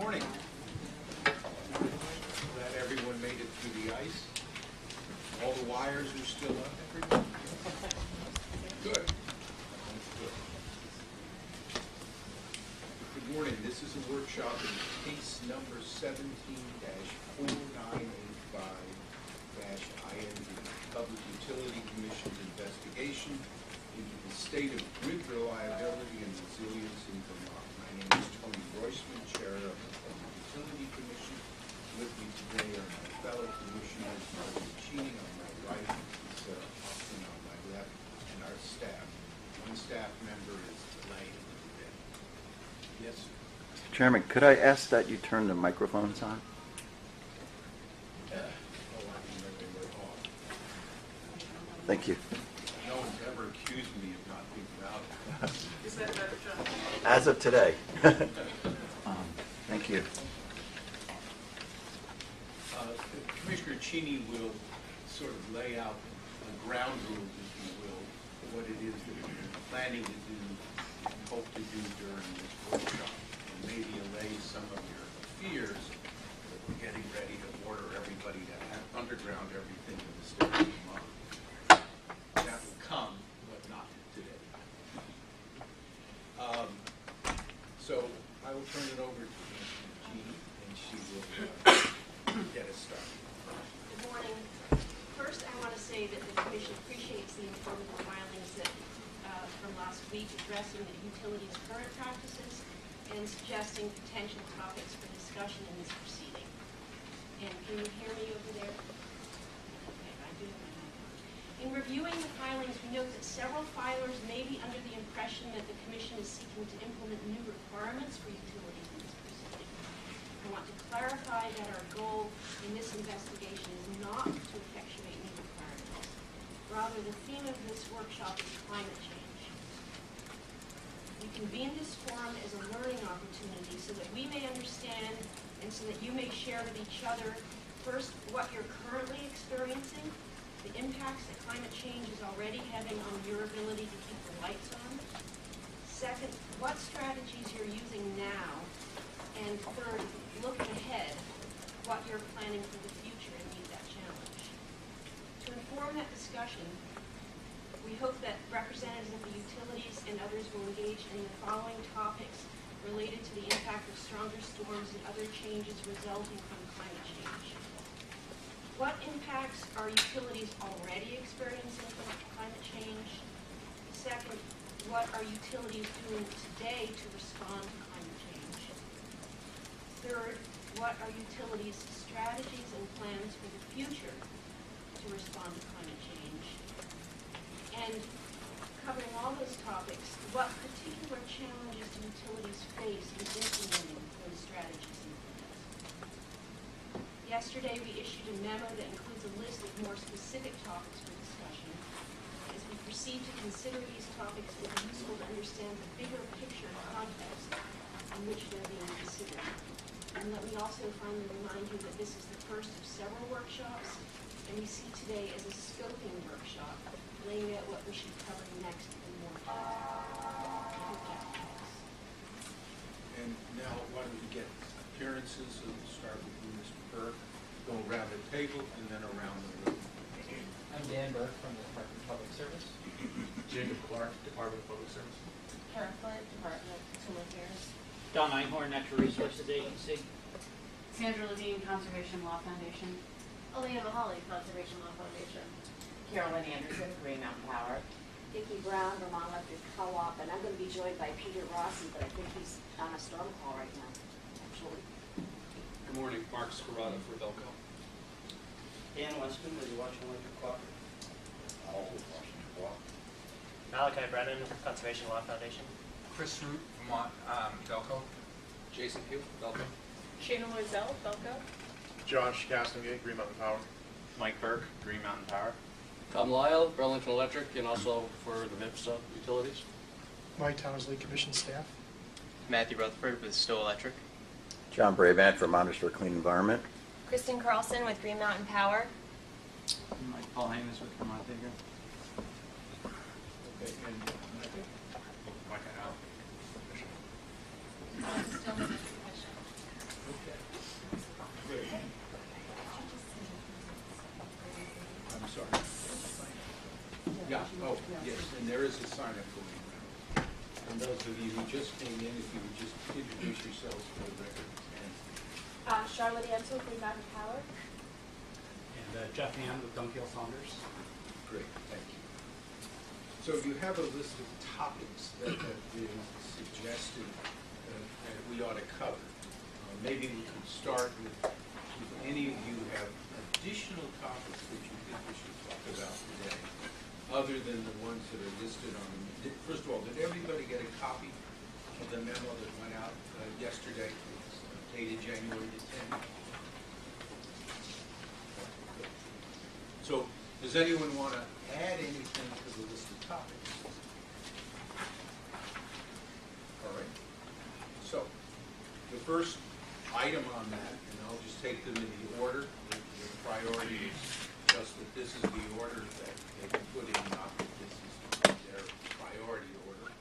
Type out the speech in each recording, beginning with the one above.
Morning. Glad everyone made it through the ice. All the wires are still up, everyone? Good. That's good. Good morning. This is a workshop in case number 17-4985-IND, Public Utility Commission's investigation into the state of grid reliability and resilience in Vermont. My name is Tony Roisman, Chair of the Public Utility Commission. With me today are my fellow commissioners, Martin Cheney on my right, and Sarah Hoffman on my left, and our staff. One staff member is Elaine today. Yes, sir. Chairman, could I ask that you turn the microphones on? I remember they were off. Thank you. No one's ever accused me of not being loud. Is that better, John? As of today. Thank you. Commissioner Cheney will sort of lay out the ground rules, if you will, what it is that we're planning to do and hope to do during this workshop, and maybe allay some of your fears that we're getting ready to order everybody to have underground everything in the state of Vermont. That will come, but not today. So I will turn it over to Commissioner Cheney, and she will get us started. Good morning. First, I want to say that the Commission appreciates the informative filings that from last week addressing the utility's current practices and suggesting potential topics for discussion in this proceeding. And can you hear me over there? Okay, I do. In reviewing the filings, we note that several filers may be under the impression that the Commission is seeking to implement new requirements for utilities in this proceeding. I want to clarify that our goal in this investigation is not to effectuate new requirements. Rather, the theme of this workshop is climate change. We convene this forum as a learning opportunity so that we may understand and so that you may share with each other, first, what you're currently experiencing, the impacts that climate change is already having on your ability to keep the lights on. Second, what strategies you're using now. And third, looking ahead, what you're planning for the future and meet that challenge. To inform that discussion, we hope that representatives of the utilities and others will engage in the following topics related to the impact of stronger storms and other changes resulting from climate change. What impacts are utilities already experiencing from climate change? Second, what are utilities doing today to respond to climate change? Third, what are utilities' strategies and plans for the future to respond to climate change? And covering all those topics, what particular challenges do utilities face in implementing those strategies and plans? Yesterday, we issued a memo that includes a list of more specific topics for discussion. As we proceed to consider these topics, it will be useful to understand the bigger picture context in which they're being considered. And let me also finally remind you that this is the first of several workshops, and we see today as a scoping workshop, laying out what we should cover next in more detail. I hope that helps. And now, why don't we get appearances? So we'll start with you, Mr. Burke. Go around the table and then around the room. I'm Dan Burke from the Department of Public Service. Jacob Clark, Department of Public Service. Karen Flint, Department of Consumer Affairs. Don Einhorn, Natural Resources Agency. Sandra Levine, Conservation Law Foundation. Elena Mahali, Conservation Law Foundation. Carolyn Anderson, Green Mountain Power. Vicki Brown, Vermont Electric Co-op, and I'm going to be joined by Peter Rossi, but I think he's on a storm call right now, actually. Good morning, Mark Scarata for Belco. Dan Westman with the Washington Electric Cooperative. Washington Cooperative. Malachi Brennan, Conservation Law Foundation. Chris Root, Vermont, Belco. Jason Pugh, Belco. Shayna Loisel, Belco. Josh Castlegate, Green Mountain Power. Mike Burke, Green Mountain Power. Tom Lyle, Burlington Electric, and also for the MIPS utilities. Mike Townsley, Commission staff. Matthew Rutherford with Stowe Electric. John Brabant, Vermonters for a Clean Environment. Kristen Carlson with Green Mountain Power. Mike Paul Hamas with Vermont Digger. Okay, and Micah Al. Still have a question. those of you who just came in, if you would just introduce yourselves for the record. Charlotte Ansel, Green Mountain Power. And Jeff Hand with Dunkill Saunders. Great, thank you. So you have a list of topics that have been suggested that we ought to cover. Maybe we could start with if any of you have additional topics that you think we should talk about today, other than the ones that are listed on the. First of all, did everybody get a copy of the memo that went out yesterday? It's dated January the 10th. So, does anyone want to add anything to the list of topics? All right. So, the first item on that, and I'll just take them in the order. The priority is just that this is the order that they can put in, not that this is their priority order.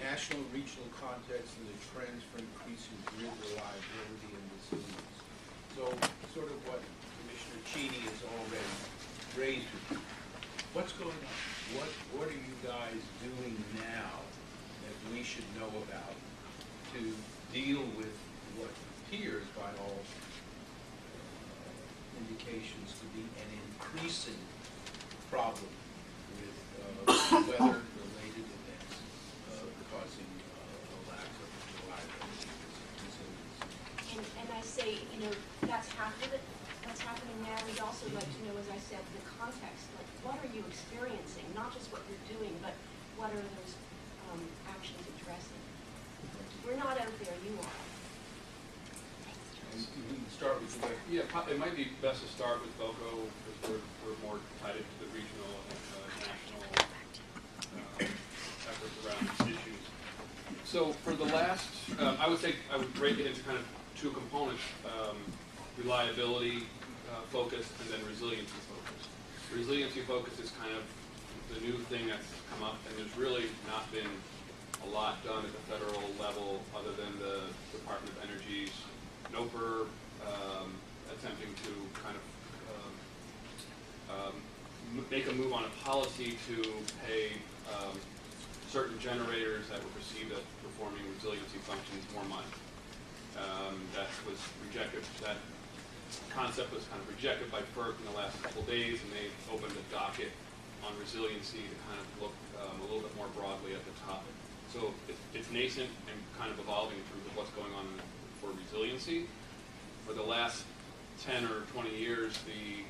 National, regional context and the trends for increasing grid reliability and resilience. So, sort of what Commissioner Cheney has already raised with you. What's going on? What are you guys doing now that we should know about to deal with what appears by all indications to be an increasing problem with weather-related events causing a lack of reliability and resilience? And I say, you know, that's half of it. What's happening now, we'd also like to know, as I said, the context. Like, what are you experiencing? Not just what you're doing, but what are those actions addressing? We're not out there, you are. And we can start with the. Yeah, it might be best to start with Velco because we're more tied into the regional and national efforts around these issues. So for the last, I would say I would break it into kind of two components: reliability focus and then resiliency focus. Resiliency focus is kind of the new thing that's come up, and there's really not been a lot done at the federal level other than the Department of Energy's NOPR attempting to kind of make a move on a policy to pay certain generators that were perceived as performing resiliency functions more money. That was rejected. That concept was kind of rejected by PUC in the last couple of days, and they opened a docket on resiliency to kind of look a little bit more broadly at the topic. So it's nascent and kind of evolving in terms of what's going on for resiliency. For the last 10 or 20 years, the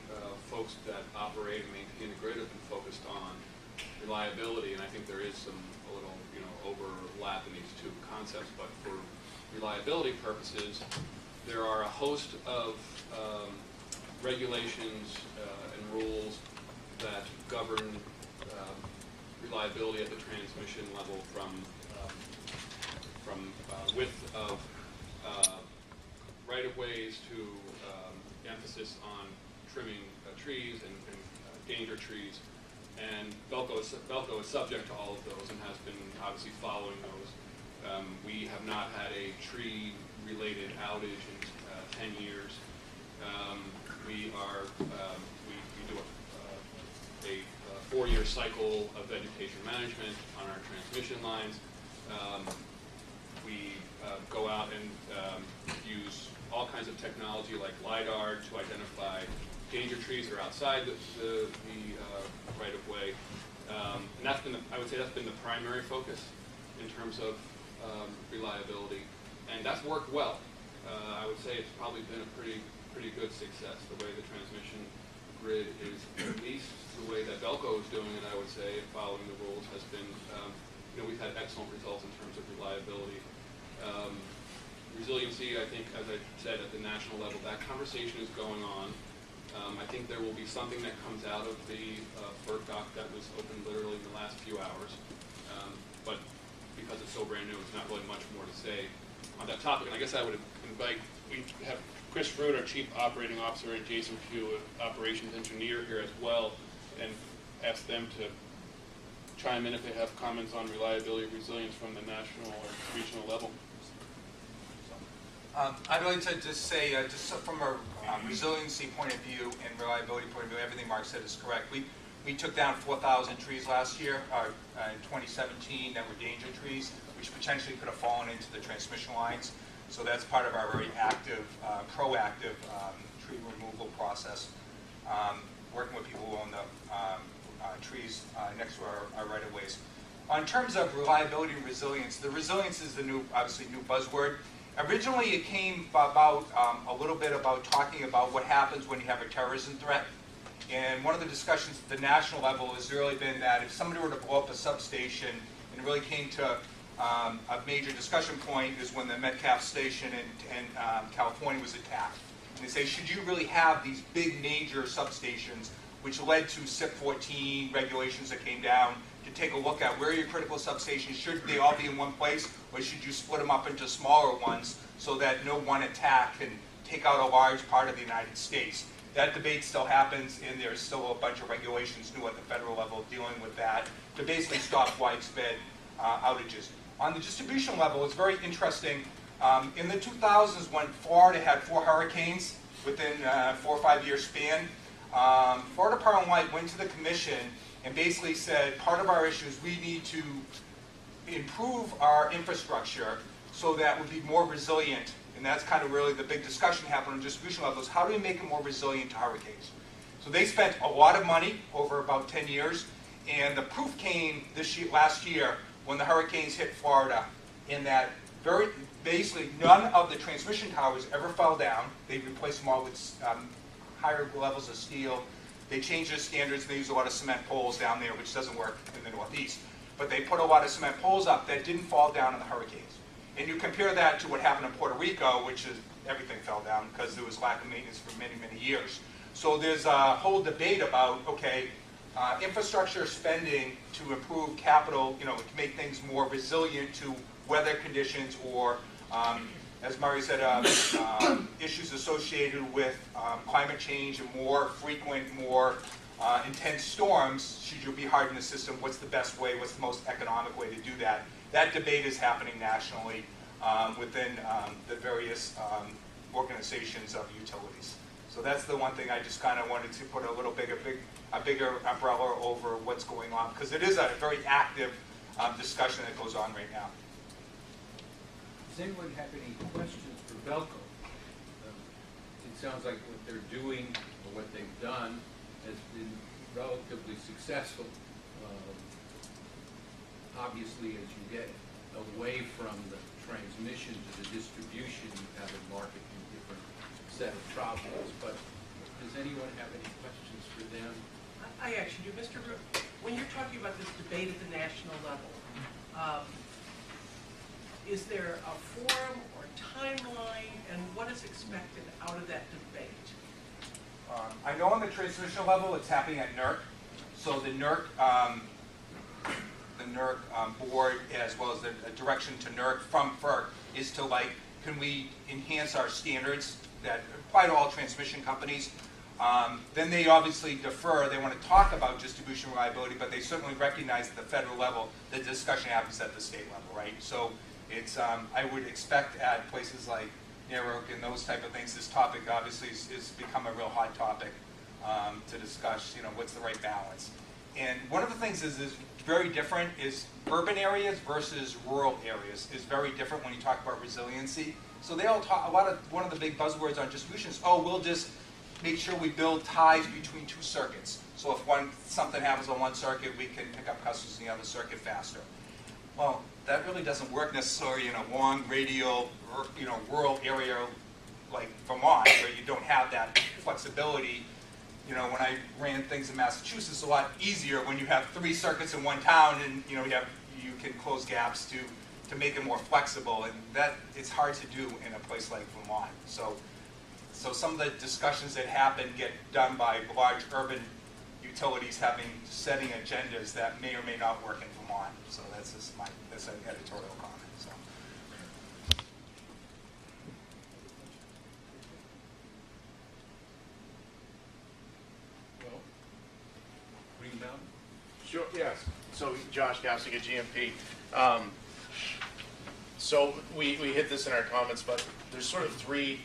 folks that operate and maintain the grid have been focused on reliability, and I think there is a little overlap in these two concepts. But for reliability purposes, there are a host of regulations and rules that govern reliability at the transmission level from width of right-of-ways to emphasis on trimming trees and danger trees. And Velco is subject to all of those and has been obviously following those. We have not had a tree-related outage in 10 years. We do a 4-year cycle of vegetation management on our transmission lines. We go out and use all kinds of technology like LiDAR to identify danger trees that are outside the right-of-way. And that's been, I would say that's been the primary focus in terms of reliability. And that's worked well. I would say it's probably been a pretty good success, the way the transmission grid is, at least the way that Velco is doing it, I would say, following the rules, has been, we've had excellent results in terms of reliability. Resiliency, I think, as I said, at the national level, that conversation is going on. I think there will be something that comes out of the PUC doc that was opened literally in the last few hours. But because it's so brand new, it's not really much more to say on that topic. And I guess I would invite, we have Chris Fruit, our Chief Operating Officer, and Jason Pugh, Operations Engineer, here as well, and ask them to chime in if they have comments on reliability and resilience from the national or regional level. I'd like to just say, just from a resiliency point of view and reliability point of view, everything Mark said is correct. We took down 4,000 trees last year, in 2017, that were danger trees. which potentially could have fallen into the transmission lines. So that's part of our very active, proactive tree removal process, working with people who own the trees next to our right-of-ways. In terms of reliability and resilience, the resilience is the new, obviously, new buzzword. Originally, it came about a little bit about talking about what happens when you have a terrorism threat. And one of the discussions at the national level has really been that if somebody were to blow up a substation, and it really came to a major discussion point is when the Metcalf station in California was attacked. And they say, should you really have these big major substations, which led to SIP 14 regulations that came down to take a look at where are your critical substations, should they all be in one place, or should you split them up into smaller ones so that no one attack can take out a large part of the United States. That debate still happens, and there's still a bunch of regulations new at the federal level dealing with that to basically stop widespread outages. On the distribution level, it's very interesting. In the 2000s, when Florida had 4 hurricanes within a 4 or 5 year span, Florida Power and Light went to the commission and basically said, part of our issue is we need to improve our infrastructure so that we'll be more resilient. And that's kind of really the big discussion happening on distribution levels. How do we make it more resilient to hurricanes? So they spent a lot of money over about 10 years, and the proof came last year when the hurricanes hit Florida, in that basically none of the transmission towers ever fell down. They replaced them all with higher levels of steel. They changed their standards. They use a lot of cement poles down there, which doesn't work in the Northeast. But they put a lot of cement poles up that didn't fall down in the hurricanes. And you compare that to what happened in Puerto Rico, which is everything fell down because there was lack of maintenance for many, many years. So there's a whole debate about, okay, infrastructure spending to improve capital, to make things more resilient to weather conditions or, as Murray said, issues associated with climate change and more frequent, more intense storms. Should you be hardening the system? What's the best way? What's the most economic way to do that? That debate is happening nationally within the various organizations of utilities. So that's the one thing I just kind of wanted to put a bigger umbrella over what's going on, because it is a very active discussion that goes on right now. Does anyone have any questions for Belco? It sounds like what they're doing or what they've done has been relatively successful. Obviously, as you get away from the transmission to the distribution, you have a market and different set of problems. But does anyone have any questions for them? I actually do. Mr. Root, when you're talking about this debate at the national level, is there a forum or timeline, and what is expected out of that debate? I know on the transmission level it's happening at NERC. So the NERC board, as well as the direction to NERC from FERC, is to can we enhance our standards that apply to all transmission companies? Then they obviously defer. They want to talk about distribution reliability, but they certainly recognize at the federal level the discussion happens at the state level, right? So it's I would expect at places like NERC and those type of things, this topic obviously is become a real hot topic to discuss. What's the right balance? And one of the things is very different is urban areas versus rural areas is very different when you talk about resiliency. So they all talk one of the big buzzwords on distribution is, oh, we'll just make sure we build ties between 2 circuits. So if something happens on one circuit, we can pick up customers in the other circuit faster. Well, that really doesn't work necessarily in a long radial, rural area like Vermont, where you don't have that flexibility. When I ran things in Massachusetts, it's a lot easier when you have 3 circuits in one town, and you can close gaps to make it more flexible, and that it's hard to do in a place like Vermont. So some of the discussions that happen get done by large urban utilities setting agendas that may or may not work in Vermont. So that's an editorial comment. So. Well, Green Mountain? Sure, yes. So Josh Casting at GMP. So we hit this in our comments, but there's sort of 3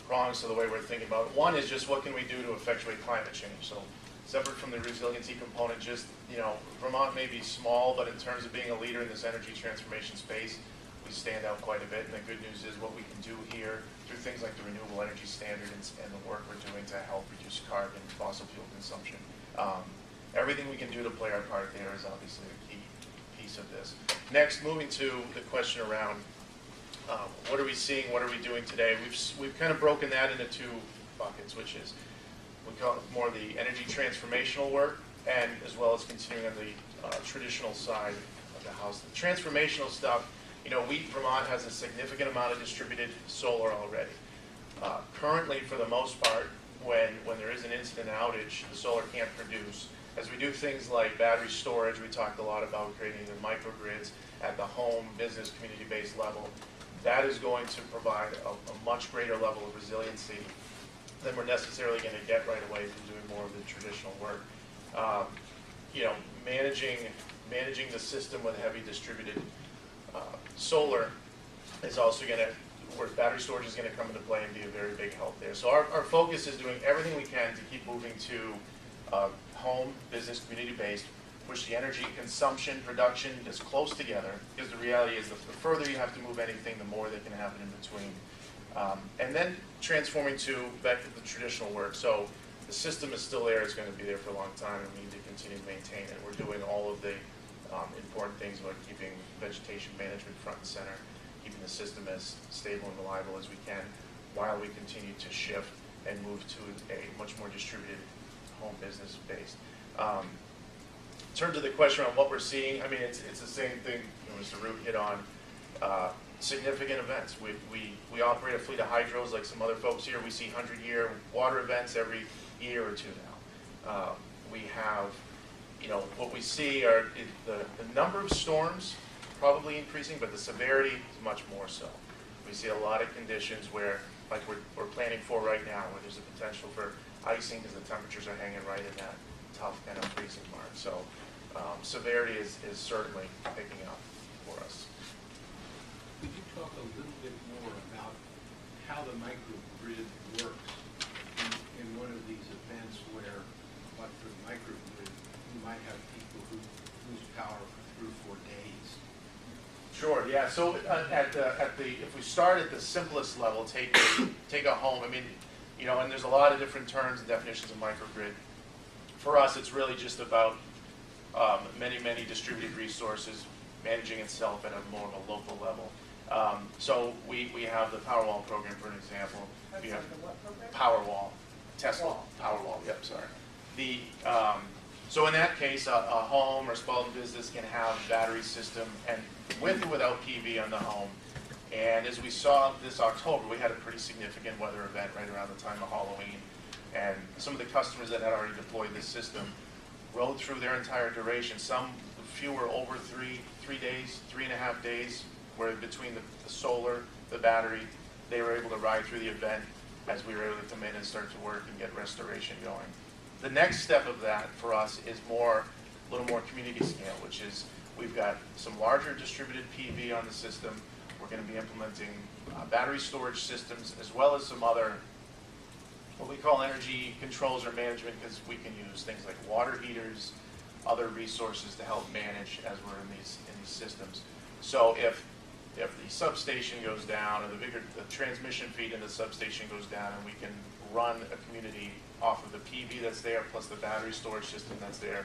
prongs to the way we're thinking about it. One is just what can we do to effectuate climate change. So separate from the resiliency component, just, Vermont may be small, but in terms of being a leader in this energy transformation space, we stand out quite a bit. And the good news is what we can do here through things like the renewable energy standard and the work we're doing to help reduce carbon, fossil fuel consumption. Everything we can do to play our part there is obviously a key piece of this. Next, moving to the question around what are we seeing, what are we doing today? We've kind of broken that into two buckets, which is we call it more the energy transformational work, and as well as continuing on the traditional side of the house. The transformational stuff, Vermont has a significant amount of distributed solar already. Currently, for the most part, when there is an incident outage, the solar can't produce. As we do things like battery storage, we talked a lot about creating the microgrids at the home, business, community-based level. That is going to provide a much greater level of resiliency than we're necessarily going to get right away from doing more of the traditional work. Managing the system with heavy distributed solar is also going to, where battery storage is going to come into play and be a very big help there. So our focus is doing everything we can to keep moving to home, business, community-based, push the energy consumption, production as close together, because the reality is the further you have to move anything, the more that can happen in between. And then transforming back to the traditional work. So the system is still there, it's going to be there for a long time, and we need to continue to maintain it. We're doing all of the important things about keeping vegetation management front and center, keeping the system as stable and reliable as we can, while we continue to shift and move to a much more distributed home business based. In terms of the question on what we're seeing, I mean, it's the same thing Mr. Root hit on. Significant events. We operate a fleet of hydros like some other folks here. We see 100-year water events every year or two now. We have, what we see are the number of storms probably increasing, but the severity is much more so. We see a lot of conditions where, like we're planning for right now, where there's a potential for icing because the temperatures are hanging right in that tough kind of freezing mark. So severity is certainly picking up for us. Could you talk a little bit more about how the microgrid works in one of these events where, like for the microgrid, you might have people who lose power for 3 or 4 days? Sure. Yeah. So if we start at the simplest level, take a home. I mean, and there's a lot of different terms and definitions of microgrid. For us, it's really just about many distributed resources managing itself at a more of a local level. So we have the Powerwall program, for an example. We have the what program? Powerwall, Tesla Powerwall. Yep, sorry. So in that case, a home or small business can have a battery system, and with or without PV on the home. And as we saw this October, we had a pretty significant weather event right around the time of Halloween. And some of the customers that had already deployed this system rode through their entire duration. Some few were over 3 days, 3.5 days, where between the solar, the battery, they were able to ride through the event as we were able to come in and start to work and get restoration going. The next step of that for us is a little more community scale, which is we've got some larger distributed PV on the system. We're going to be implementing battery storage systems, as well as some other, what we call energy controls or management, because we can use things like water heaters, other resources to help manage as we're in these systems. So if the substation goes down, or the transmission feed in the substation goes down, and we can run a community off of the PV that's there, plus the battery storage system that's there,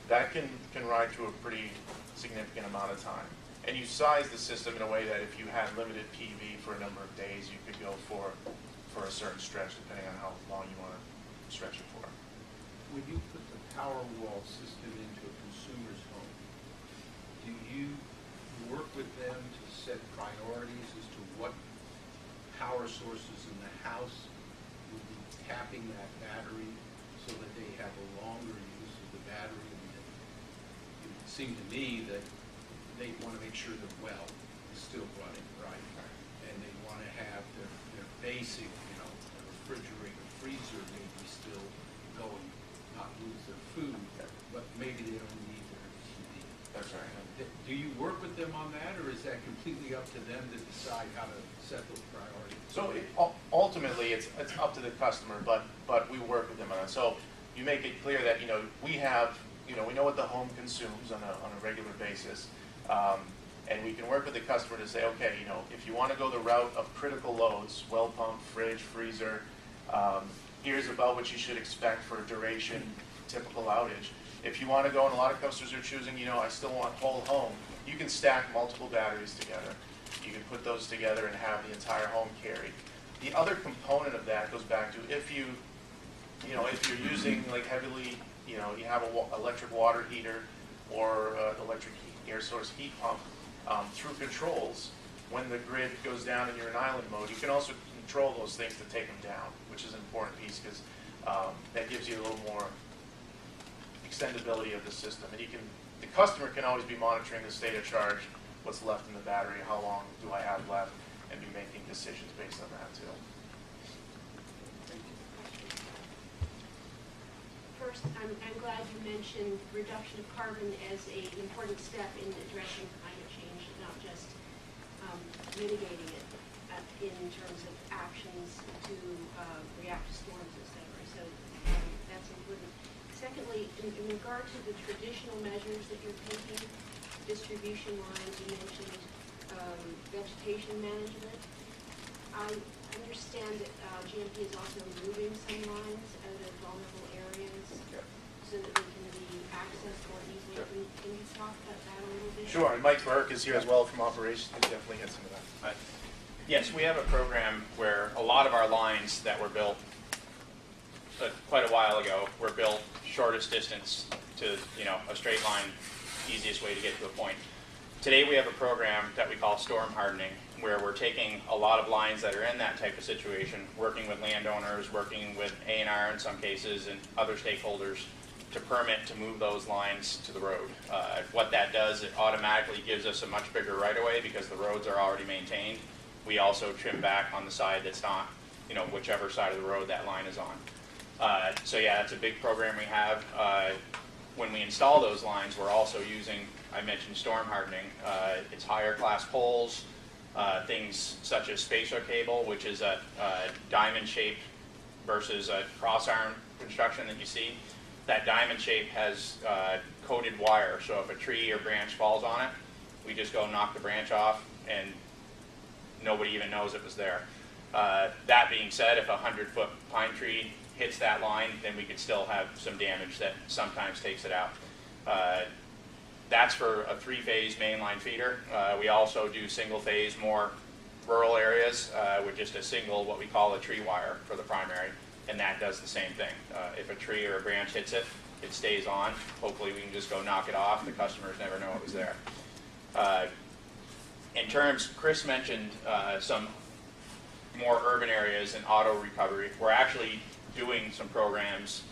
that can ride through a pretty significant amount of time. And you size the system in a way that if you had limited PV for a number of days, you could go for a certain stretch, depending on how long you want to stretch it for. When you put the Powerwall system into a consumer's home, do you work with them to set priorities as to what power sources in the house would be tapping that battery so that they have a longer use of the battery? It would seem to me that they want to make sure the well is still running right, and they want to have their basic, refrigerator, freezer maybe still going, not lose their food, but maybe they don't need their TV. That's right. Do you work with them on that, or is that completely up to them to decide how to set those priorities? So ultimately, it's up to the customer, but we work with them on that. So you make it clear that, we have, we know what the home consumes on a regular basis. And we can work with the customer to say, okay, if you want to go the route of critical loads, well pump, fridge, freezer, here's about what you should expect for a duration, typical outage. If you want to go, and a lot of customers are choosing, I still want whole home, you can stack multiple batteries together. You can put those together and have the entire home carried. The other component of that goes back to if you're using like heavily, you have an electric water heater or electric air source heat pump, through controls, when the grid goes down and you're in island mode, you can also control those things to take them down, which is an important piece because that gives you a little more extendability of the system. And the customer can always be monitoring the state of charge, what's left in the battery, how long do I have left, and be making decisions based on that too. First, I'm glad you mentioned reduction of carbon as an important step in addressing climate change, not just mitigating it in terms of actions to react to storms, et cetera. So that's important. Secondly, in regard to the traditional measures that you're taking, distribution lines, you mentioned vegetation management. I understand that GMP is also moving some lines out of vulnerable areas so that they can be accessed more easily. Can you talk about that a little bit? Sure, and Mike Burke is here as well from operations. He definitely hit some of that. Yes, we have a program where a lot of our lines that were built quite a while ago were built shortest distance to a straight line, easiest way to get to a point. Today we have a program that we call storm hardening, where we're taking a lot of lines that are in that type of situation, working with landowners, working with A&R in some cases, and other stakeholders to permit to move those lines to the road. What that does, it automatically gives us a much bigger right-of-way because the roads are already maintained. We also trim back on the side that's not, whichever side of the road that line is on. So yeah, that's a big program we have. When we install those lines, we're also using, I mentioned storm hardening. It's higher class poles, things such as spacer cable, which is a diamond shape versus a cross arm construction that you see. That diamond shape has coated wire, so if a tree or branch falls on it, we just go knock the branch off and nobody even knows it was there. That being said, if a 100-foot pine tree hits that line, then we could still have some damage that sometimes takes it out. That's for a 3-phase mainline feeder. We also do single-phase, more rural areas with just a single, what we call a tree wire for the primary, and that does the same thing. If a tree or a branch hits it, it stays on. Hopefully we can just go knock it off. The customers never know it was there. In terms, Chris mentioned some more urban areas and auto recovery. We're actually doing some programs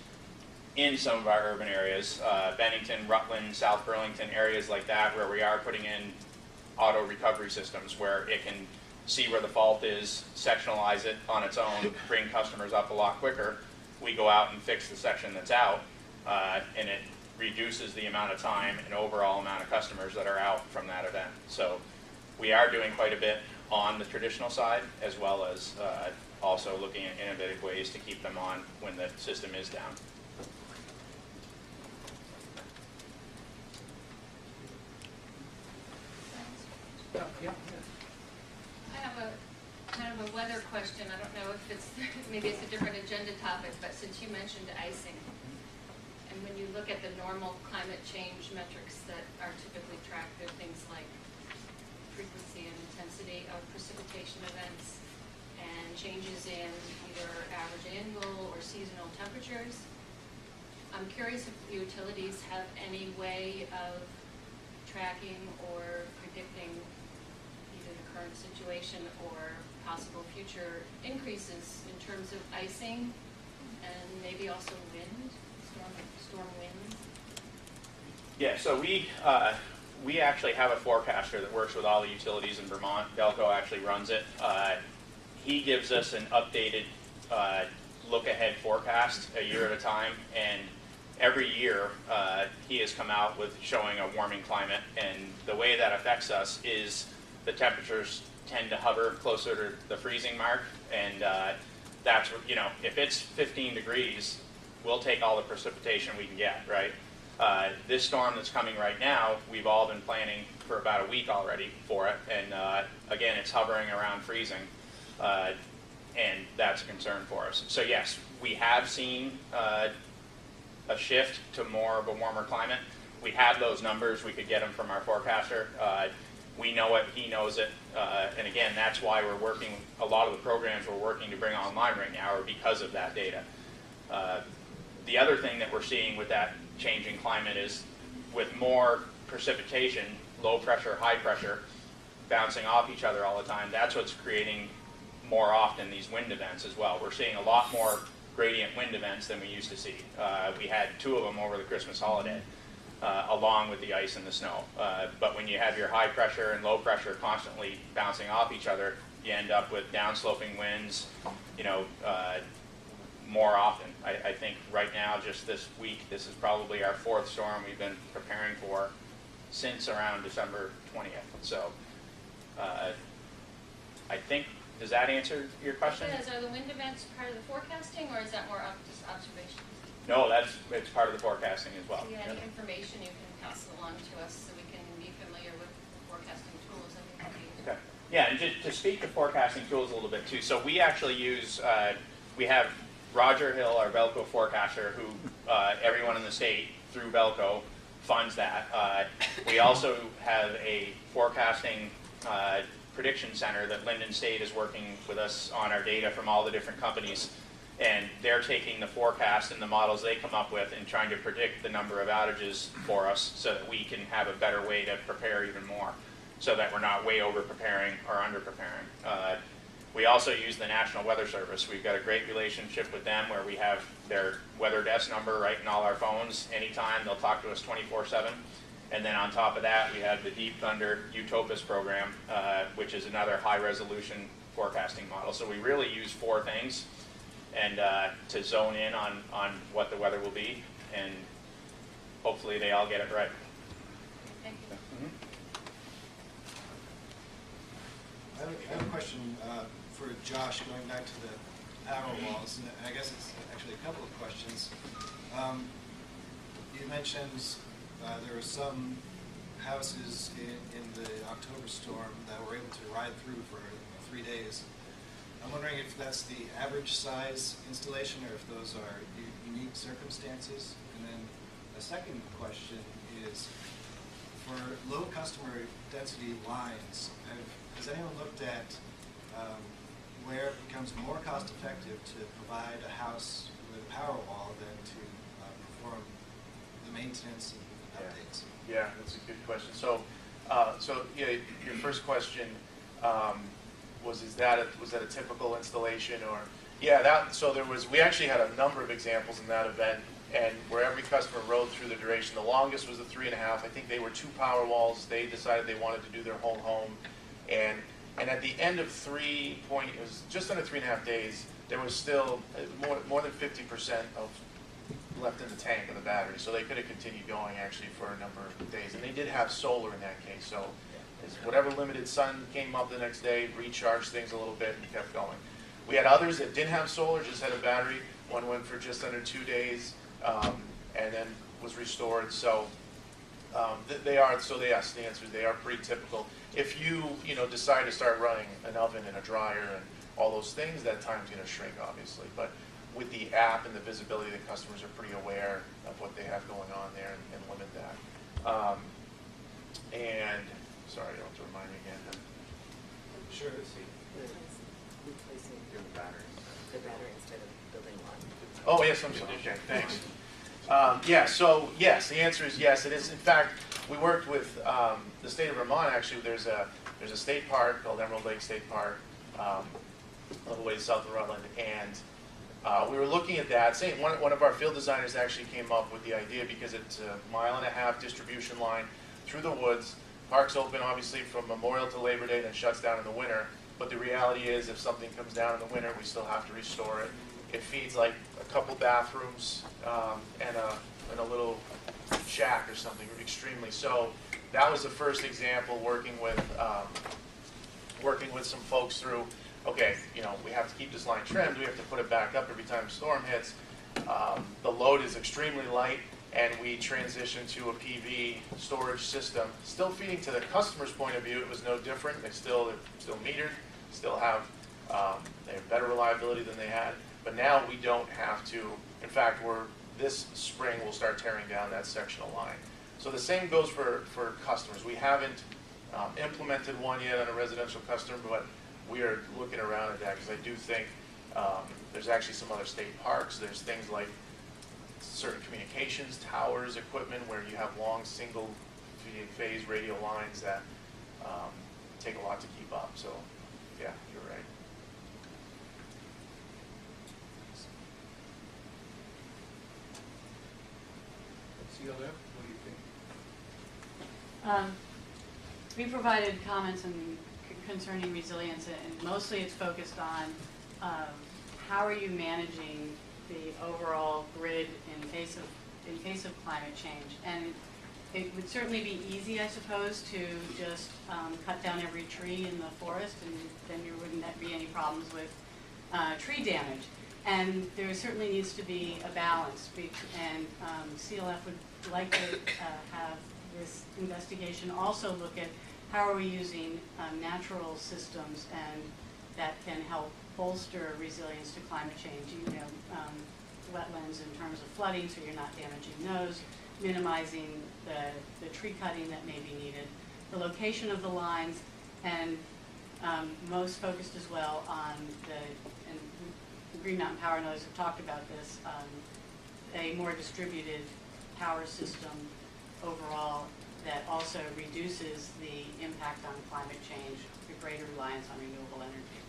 in some of our urban areas, Bennington, Rutland, South Burlington, areas like that, where we are putting in auto recovery systems where it can see where the fault is, sectionalize it on its own, bring customers up a lot quicker. We go out and fix the section that's out, and it reduces the amount of time and overall amount of customers that are out from that event. So we are doing quite a bit on the traditional side, as well as also looking at innovative ways to keep them on when the system is down. I have a kind of a weather question. I don't know if it's, maybe it's a different agenda topic, but since you mentioned icing, and when you look at the normal climate change metrics that are typically tracked, there are things like frequency and intensity of precipitation events and changes in either average annual or seasonal temperatures. I'm curious if utilities have any way of tracking or predicting either the current situation or possible future increases in terms of icing and maybe also wind, storm winds. Yeah, so we actually have a forecaster that works with all the utilities in Vermont. Delco actually runs it. He gives us an updated look-ahead forecast a year at a time, and every year he has come out with showing a warming climate, and the way that affects us is the temperatures tend to hover closer to the freezing mark, and that's, if it's 15 degrees we'll take all the precipitation we can get, right? This storm that's coming right now, we've all been planning for about a week already for it, and again, it's hovering around freezing, and that's a concern for us. So yes, we have seen a shift to more of a warmer climate. We have those numbers. We could get them from our forecaster. We know it. He knows it. And again, that's why we're working. A lot of the programs we're working to bring online right now are because of that data. The other thing that we're seeing with that changing climate is with more precipitation, low pressure, high pressure, bouncing off each other all the time, that's what's creating more often these wind events as well. We're seeing a lot more gradient wind events than we used to see. We had 2 of them over the Christmas holiday, along with the ice and the snow. But when you have your high pressure and low pressure constantly bouncing off each other, you end up with downsloping winds, more often. I think right now, just this week, this is probably our 4th storm we've been preparing for since around December 20th. So I think, does that answer your question? It does. Are the wind events part of the forecasting, or is that more just observations? No, it's part of the forecasting as well. So, yeah, any information you can pass along to us so we can be familiar with the forecasting tools, I think would be. Okay. Yeah, and to speak to forecasting tools a little bit too. So we actually use, we have Roger Hill, our Belco forecaster, who everyone in the state through Belco funds that. We also have a forecasting prediction center that Linden State is working with us on our data from all the different companies, and they're taking the forecast and the models they come up with and trying to predict the number of outages for us so that we can have a better way to prepare even more, so that we're not way over preparing or under preparing. We also use the National Weather Service. We've got a great relationship with them where we have their weather desk number right in all our phones. Anytime, they'll talk to us 24/7. And then on top of that, we have the Deep Thunder Utopus program, which is another high-resolution forecasting model. So we really use 4 things and to zone in on what the weather will be, and hopefully they all get it right. Thank you. I have a question for Josh, going back to the power walls, and I guess it's actually a couple of questions. You mentioned there were some houses in the October storm that were able to ride through for 3 days. I'm wondering if that's the average size installation or if those are unique circumstances. And then a second question is, for low customer density lines, has anyone looked at where it becomes more cost effective to provide a house with a power wall than to perform the maintenance and updates? Yeah, that's a good question. So yeah, your first question was that a typical installation, or we actually had a number of examples in that event, and where every customer rode through the duration. The longest was the 3.5. I think they were 2 power walls. They decided they wanted to do their whole home, and at the end of it was just under 3.5 days, there was still more than 50% of left in the tank of the battery, so they could have continued going actually for a number of days. And they did have solar in that case, so whatever limited sun came up the next day, recharged things a little bit and kept going. We had others that didn't have solar, just had a battery. One went for just under 2 days, and then was restored. So yes, the answer is they are pretty typical. If you decide to start running an oven and a dryer and all those things, that time's going to shrink, obviously. But with the app and the visibility, the customers are pretty aware of what they have going on there and limit that. And sorry, you'll have to remind me again. Sure. Replacing the battery instead of building one. Oh, yes, I'm sorry. Okay, thanks. So yes, the answer is yes, it is. In fact, we worked with the state of Vermont. Actually, there's a state park called Emerald Lake State Park, a little ways south of Rutland, and we were looking at that. One of our field designers actually came up with the idea because it's a 1.5 mile distribution line through the woods. Park's open, obviously, from Memorial to Labor Day, then shuts down in the winter. But the reality is, if something comes down in the winter, we still have to restore it. It feeds like a couple bathrooms and a little shack or something, extremely. So that was the first example, working with some folks through. Okay, we have to keep this line trimmed. We have to put it back up every time a storm hits. the load is extremely light, and we transitioned to a PV storage system. Still feeding to the customer's point of view, it was no different. They're still metered, still have they have better reliability than they had. But now we don't have to. In fact, this spring we'll start tearing down that sectional line. So the same goes for customers. We haven't implemented one yet on a residential customer, but we are looking around at that because I do think there's actually some other state parks. There's things like certain communications towers, equipment where you have long single phase radio lines that take a lot to keep up. So yeah, you're right. CLF, what do you think? We provided comments concerning resilience, and mostly it's focused on how are you managing the overall grid in face of climate change. And it would certainly be easy, I suppose, to just cut down every tree in the forest, and then there wouldn't be any problems with tree damage. And there certainly needs to be a balance, and CLF would like to have this investigation also look at how are we using natural systems and that can help bolster resilience to climate change. You know, wetlands in terms of flooding, so you're not damaging those, minimizing the tree cutting that may be needed, the location of the lines, and most focused as well on and Green Mountain Power and others have talked about this, a more distributed power system overall that also reduces the impact on climate change through greater reliance on renewable energy.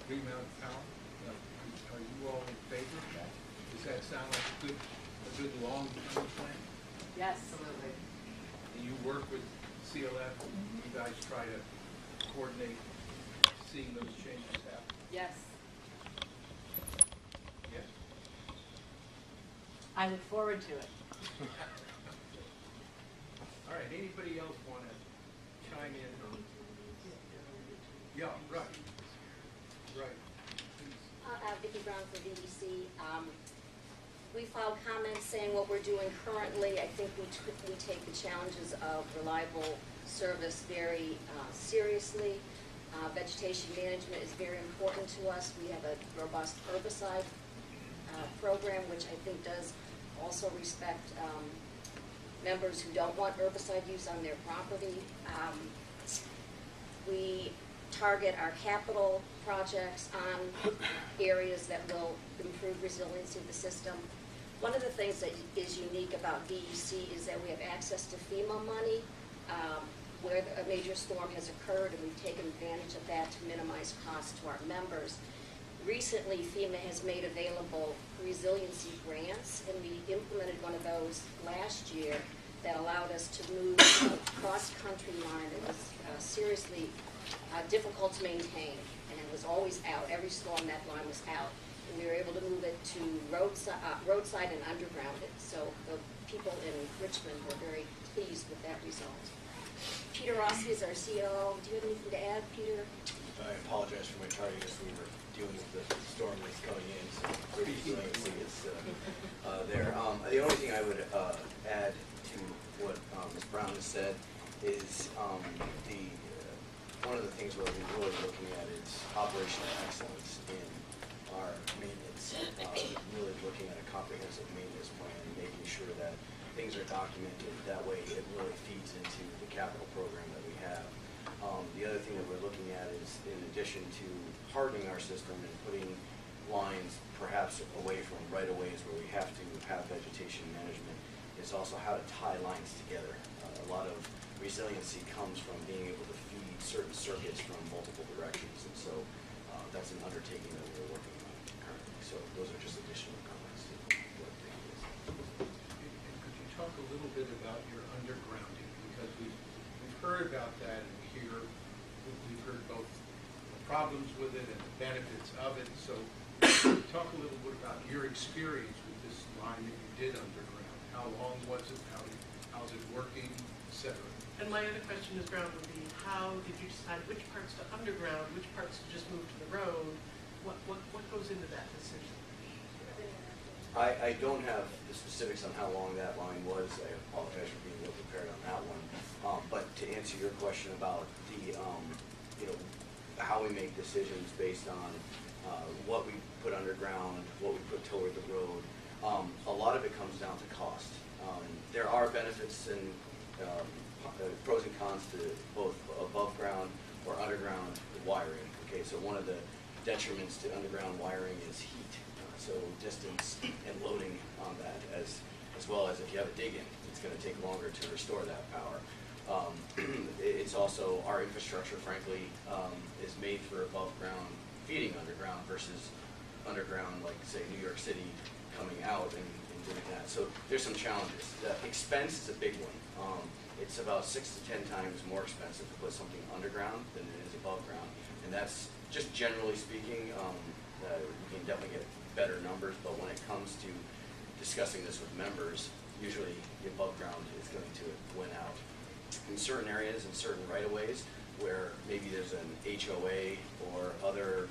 Green Mountain Power, are you all in favor of that? Does that sound like a good long-term plan? Yes. Absolutely. And you work with CLF, and you guys try to coordinate seeing those changes happen? Yes. Yes? I look forward to it. All right, anybody else want to chime in? Yeah, right. Right. Vicki Brown for VDC. We filed comments saying what we're doing currently. I think we take the challenges of reliable service very seriously. Vegetation management is very important to us. We have a robust herbicide program, which I think does also respect members who don't want herbicide use on their property. We target our capital projects on areas that will improve resiliency of the system. One of the things that is unique about VEC is that we have access to FEMA money where a major storm has occurred, and we've taken advantage of that to minimize costs to our members. Recently, FEMA has made available resiliency grants, and we implemented one of those last year that allowed us to move a cross-country line that was seriously difficult to maintain, and it was always out. Every storm, that line was out. And we were able to move it to roadside and underground it. So the people in Richmond were very pleased with that result. Peter Rossi is our COO. Do you have anything to add, Peter? I apologize for my tardiness. We were dealing with the storm that's coming in, so resiliency is there. The only thing I would add to what Ms. Brown has said is one of the things we're really looking at is operational excellence in our maintenance. Really looking at a comprehensive maintenance plan and making sure that things are documented. That way it really feeds into the capital program that we have. The other thing that we're looking at is, in addition to hardening our system and putting lines perhaps away from right-of-ways where we have to have vegetation management, is also how to tie lines together. A lot of resiliency comes from being able to feed certain circuits from multiple directions, and so that's an undertaking that we're working on currently. So those are just additional comments to what they is. And could you talk a little bit about your undergrounding? Because we've heard about that, and we've heard both the problems with it and the benefits of it. So talk a little bit about your experience with this line that you did underground. How long was it? How's it working, et cetera? And my other question as ground would be, how did you decide which parts to underground, which parts to just move to the road? What goes into that decision? I don't have the specifics on how long that line was. I apologize for being ill prepared on that one. But to answer your question about the, how we make decisions based on what we put underground, what we put toward the road, a lot of it comes down to cost. There are benefits and pros and cons to both above ground or underground wiring. Okay, so one of the detriments to underground wiring is heat. So distance and loading on that, as well as if you have a dig-in, it's going to take longer to restore that power. It's also, our infrastructure, frankly, is made for above ground feeding underground versus underground, like say New York City coming out and doing that. So there's some challenges. The expense is a big one. It's about 6 to 10 times more expensive to put something underground than it is above ground. And that's just generally speaking, you can definitely get better numbers, but when it comes to discussing this with members, usually the above ground is going to win out. In certain areas and certain right-of-ways where maybe there's an HOA or other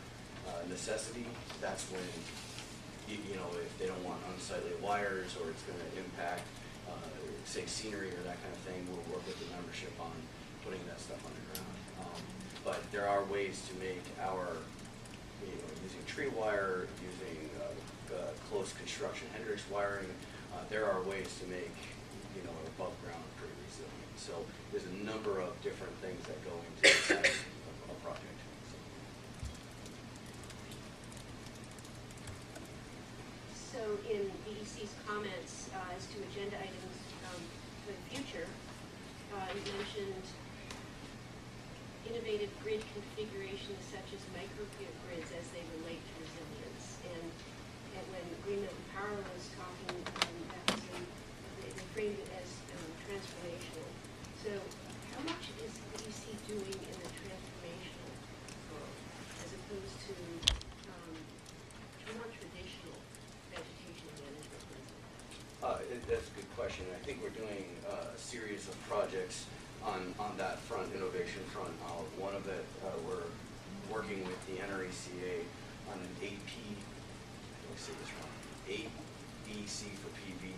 necessity, that's when, if they don't want unsightly wires or it's going to impact, say, scenery or that kind of thing, we'll work with the membership on putting that stuff underground. But there are ways to make our, using tree wire, using close construction Hendrix wiring, there are ways to make, above ground pretty resilient. So there's a number of different things that go into a project. So in BEC's comments as to agenda items for the future, you mentioned innovative grid configurations such as microgrids as they relate to resilience. And when Green Mountain Power was talking, they framed it as transformational. So how much is BEC doing in the transformational world as opposed to more traditional vegetation management? That's a good question. I think we're doing a series of projects on that front, innovation front. One of it, we're working with the NRECA on an 8P, let me say this wrong, 8BC for PV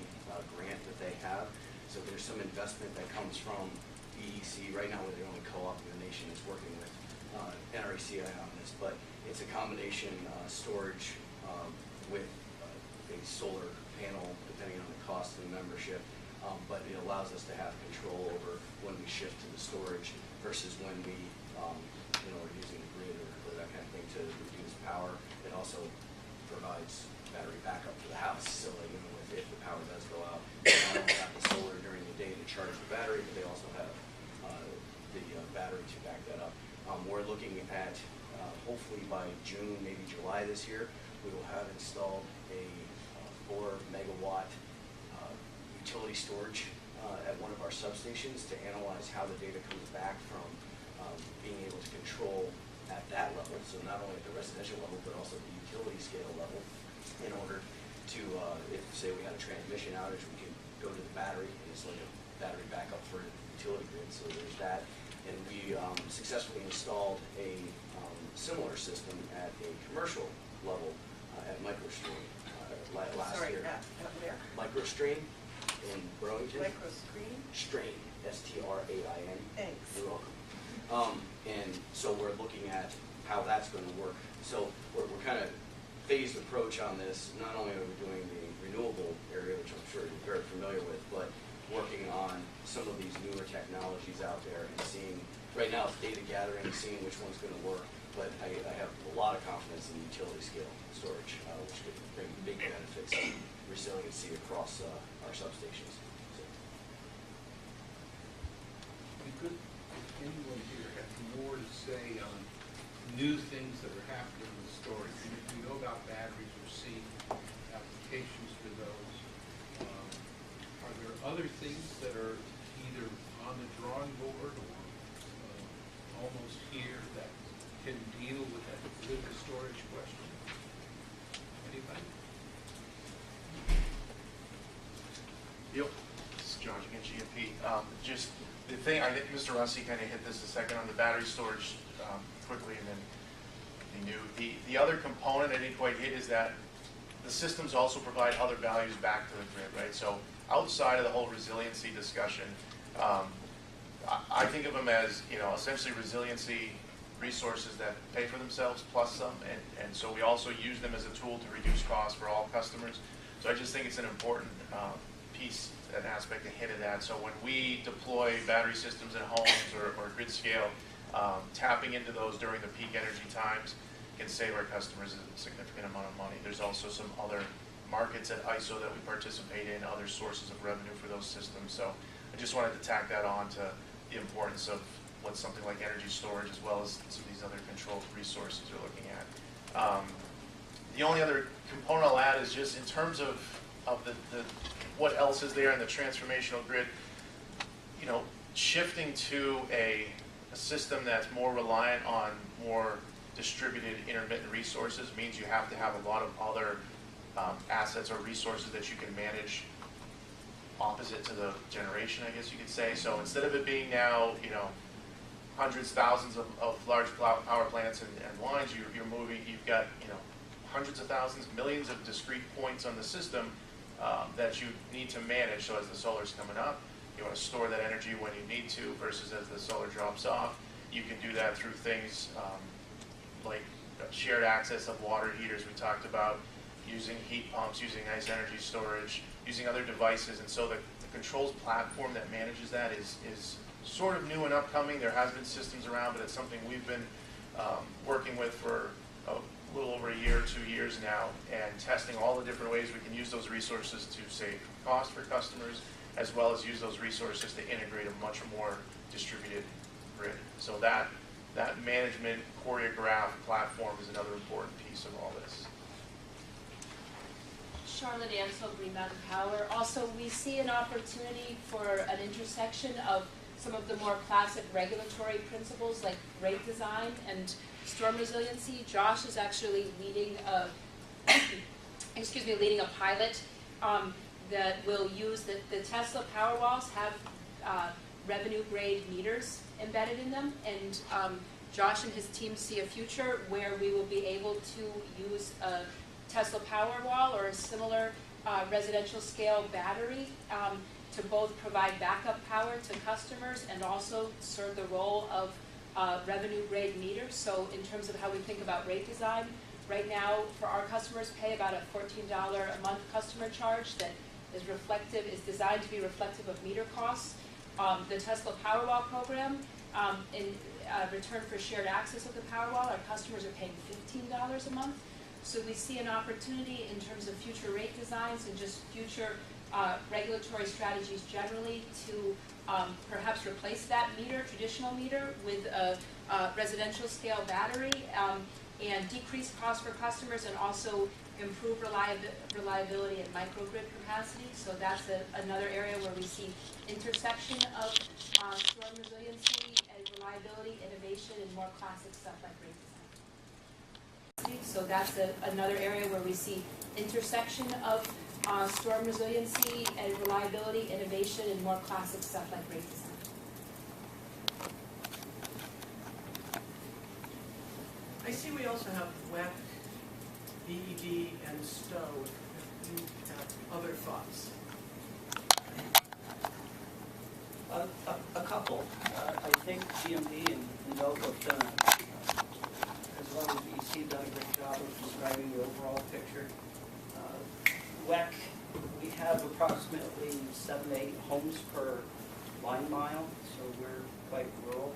grant that they have. So there's some investment that comes from BEC. Right now we're the only co-op in the nation that's working with NRECA on this, but it's a combination storage with a solar panel, depending on the cost of the membership. But it allows us to have control over when we shift to the storage versus when we, are using the grid or that kind of thing to reduce power. It also provides battery backup for the house, so that, if the power does go out, they not only have the solar during the day to charge the battery, but they also have the battery to back that up. We're looking at, hopefully by June, maybe July this year, we will have installed a 4 megawatt utility storage at one of our substations to analyze how the data comes back from being able to control at that level, so not only at the residential level, but also the utility scale level, in order to, if say we had a transmission outage, we could go to the battery, and it's like a battery backup for the utility grid, so there's that. And we successfully installed a similar system at a commercial level at MicroStream last year. Where? MicroStream in Burlington. Microscreen? Strain, S-T-R-A-I-N. Thanks. You're welcome. And so we're looking at how that's going to work. So we're kind of phased approach on this. Not only are we doing the renewable area, which I'm sure you're very familiar with, but working on some of these newer technologies out there and seeing, right now it's data gathering, seeing which one's going to work. But I have a lot of confidence in utility scale storage, which could bring big benefits and resiliency across our substations. So. We could, if anyone here has more to say on new things that are happening with storage, and if you know about batteries or see applications for those, are there other things that are either on the drawing board or almost here that can deal with that liquid storage question? Anybody? Yep. This is Josh again, Pete. Just the thing, I think Mr. Rossi kind of hit this a second on the battery storage quickly, and then he knew. The other component I didn't quite hit is that the systems also provide other values back to the grid, right? So outside of the whole resiliency discussion, I think of them as, essentially resiliency resources that pay for themselves plus some, and so we also use them as a tool to reduce costs for all customers. So I just think it's an important piece, an aspect to hit of that. So when we deploy battery systems in homes or grid scale, tapping into those during the peak energy times can save our customers a significant amount of money. There's also some other markets at ISO that we participate in, other sources of revenue for those systems. So I just wanted to tack that on to the importance of what something like energy storage, as well as some of these other controlled resources are looking at. The only other component I'll add is just in terms of the what else is there in the transformational grid, shifting to a system that's more reliant on more distributed intermittent resources means you have to have a lot of other assets or resources that you can manage opposite to the generation, I guess you could say. So instead of it being now, hundreds, thousands of large power plants and lines, you've got, hundreds of thousands, millions of discrete points on the system that you need to manage. So as the solar's coming up, you want to store that energy when you need to, versus as the solar drops off. You can do that through things like shared access of water heaters we talked about, using heat pumps, using nice energy storage, using other devices. And so the controls platform that manages that is sort of new and upcoming. There has been systems around, but it's something we've been working with for a little over a year, 2 years now, and testing all the different ways we can use those resources to save cost for customers, as well as use those resources to integrate a much more distributed grid. So that management choreographed platform is another important piece of all this. Charlotte Ansel, Green Mountain Power. Also, we see an opportunity for an intersection of some of the more classic regulatory principles like rate design and storm resiliency. Josh is actually leading a, leading a pilot that will use the Tesla Powerwalls have revenue grade meters embedded in them, and Josh and his team see a future where we will be able to use a Tesla Powerwall or a similar residential scale battery to both provide backup power to customers and also serve the role of revenue grade meters. So in terms of how we think about rate design, right now for our customers pay about a $14 a month customer charge that is designed to be reflective of meter costs. The Tesla Powerwall program, in return for shared access of the Powerwall, our customers are paying $15 a month. So we see an opportunity in terms of future rate designs and just future regulatory strategies generally to perhaps replace that traditional meter with a residential scale battery and decrease costs for customers and also improve reliability and microgrid capacity. So that's another area where we see intersection of storm resiliency and reliability, innovation, and more classic stuff like rate design. So that's another area where we see intersection of storm resiliency and reliability, innovation, and more classic stuff like rate design. I see we also have WEC, BED, and STOW. If you have other thoughts. A couple. I think GMP and Velco have done, as well as VEC, done a great job of describing the overall picture. WEC, we have approximately 7 to 8 homes per line mile, so we're quite rural.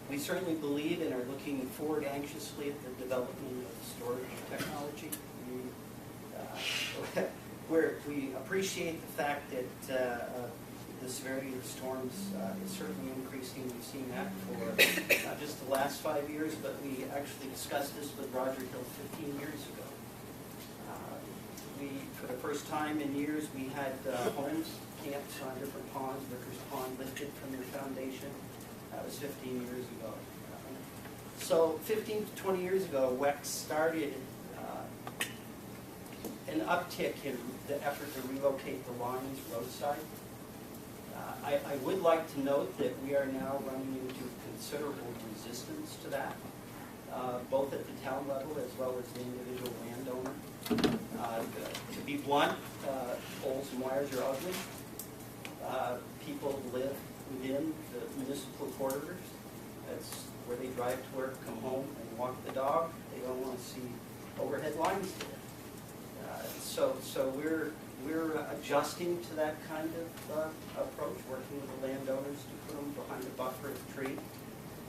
We certainly believe and are looking forward anxiously at the development of storage technology. We appreciate the fact that the severity of storms is certainly increasing. We've seen that for not just the last 5 years, but we actually discussed this with Roger Hill 15 years ago. For the first time in years, we had homes, camps on different ponds, Ricker's Pond lifted from their foundation. That was 15 years ago. So 15 to 20 years ago, WEC started an uptick in the effort to relocate the lines roadside. I would like to note that we are now running into considerable resistance to that, both at the town level as well as the individual landowner. To be blunt, poles and wires are ugly. People live within the municipal corridors. That's where they drive to work, come home, and walk the dog. They don't want to see overhead lines there. So we're adjusting to that kind of approach, working with the landowners to put them behind a buffer of tree.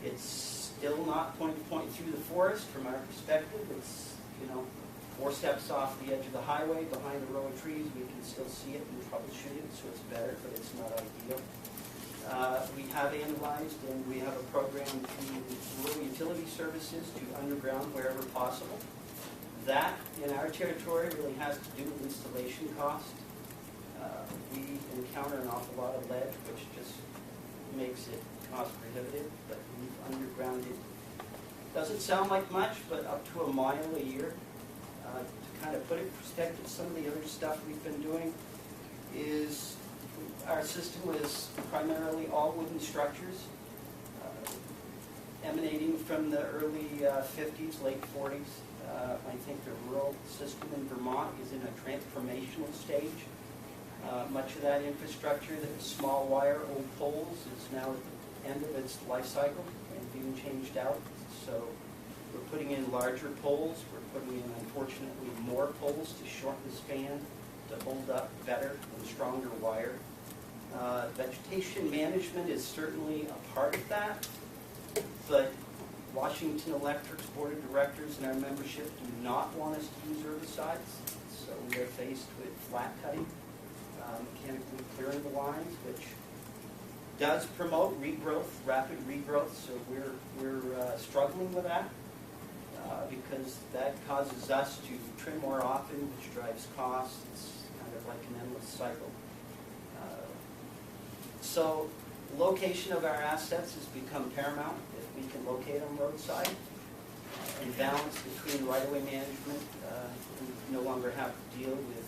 It's still not point to point through the forest from our perspective. It's, 4 steps off the edge of the highway behind a row of trees. We can still see it and troubleshoot it, so it's better, but it's not ideal. We have analyzed and we have a program through rural utility services to underground wherever possible. That, in our territory, really has to do with installation cost. We encounter an awful lot of lead, which just makes it cost prohibitive, but we've undergrounded. Doesn't sound like much, but up to a mile a year. To kind of put it in perspective, some of the other stuff we've been doing is our system was primarily all wooden structures, emanating from the early 50s, late 40s. I think the rural system in Vermont is in a transformational stage. Much of that infrastructure that was small wire, old poles, is now at the end of its life cycle and being changed out. So we're putting in larger poles. We're putting in, unfortunately, more poles to shorten the span, to hold up better and stronger wire. Vegetation management is certainly a part of that, but Washington Electric's board of directors and our membership do not want us to use herbicides, so we are faced with flat cutting, mechanically clearing the lines, which does promote regrowth, rapid regrowth, so we're struggling with that because that causes us to trim more often, which drives costs. It's kind of like an endless cycle. So location of our assets has become paramount. If we can locate them roadside and balance between right-of-way management, we no longer have to deal with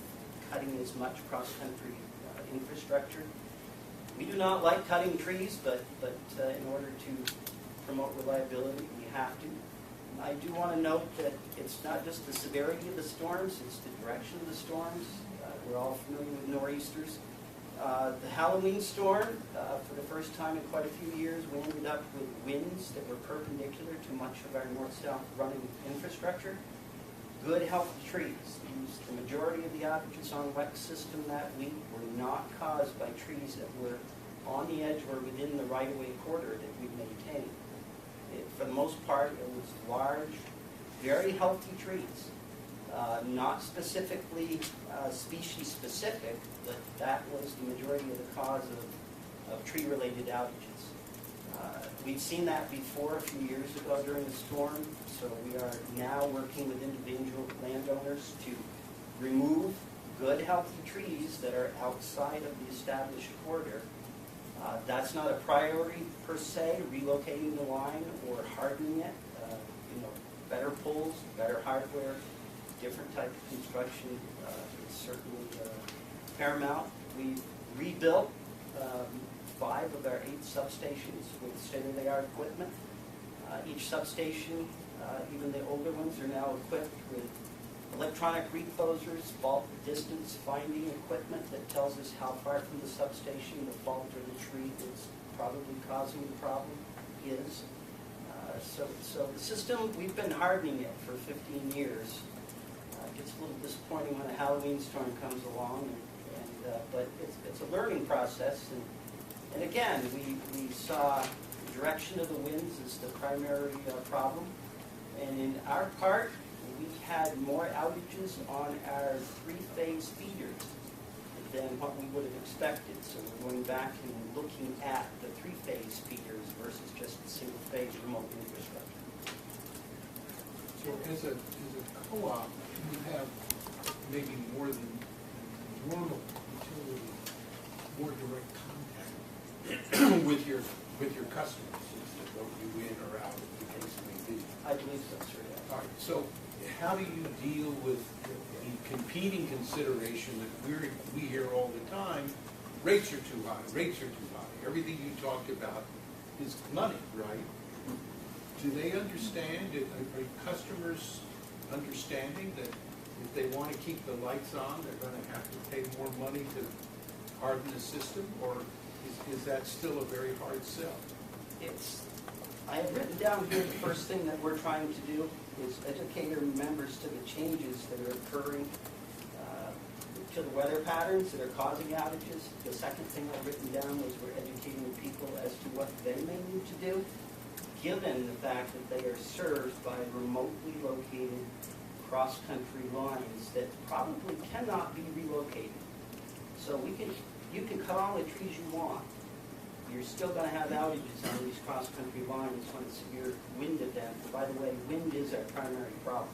cutting as much cross-country infrastructure. We do not like cutting trees, but in order to promote reliability, we have to. I do want to note that it's not just the severity of the storms, it's the direction of the storms. We're all familiar with nor'easters. The Halloween storm, for the first time in quite a few years, we ended up with winds that were perpendicular to much of our north-south running infrastructure. Good, healthy trees. The majority of the outages on WEX system that week were not caused by trees that were on the edge or within the right-of-way corridor that we maintained. For the most part, it was large, very healthy trees. Not specifically species-specific, but that was the majority of the cause of tree-related outages. We've seen that before a few years ago during the storm, so we are now working with individual landowners to remove good, healthy trees that are outside of the established corridor. That's not a priority per se, relocating the line or hardening it. Better poles, better hardware, different type of construction is certainly paramount. We rebuilt 5 of our 8 substations with state-of-the-art equipment. Each substation, even the older ones, are now equipped with electronic reclosers, fault distance finding equipment that tells us how far from the substation the fault or the tree that's probably causing the problem is. So the system, we've been hardening it for 15 years. It gets a little disappointing when a Halloween storm comes along, but it's a learning process. And again, we saw the direction of the winds as the primary problem. And in our part, we had more outages on our 3-phase feeders than what we would have expected. So we're going back and looking at the 3-phase feeders versus just the single-phase remote infrastructure. So as a co-op, you have maybe more than normal utility, more direct contact with your customers as to vote you in or out, as the case may be. I believe so, sir. All right. So how do you deal with the competing consideration that we hear all the time, rates are too high, rates are too high. Everything you talked about is money, right? Do they understand, are customers understanding that if they want to keep the lights on, they're going to have to pay more money to harden the system, or is that still a very hard sell? I have written down here the first thing that we're trying to do is educate our members to the changes that are occurring to the weather patterns that are causing outages. The second thing I've written down was we're educating people as to what they may need to do, given the fact that they are served by remotely located cross-country lines that probably cannot be relocated. So you can cut all the trees you want. You're still going to have outages on these cross-country lines when a severe wind event, by the way, wind is our primary problem,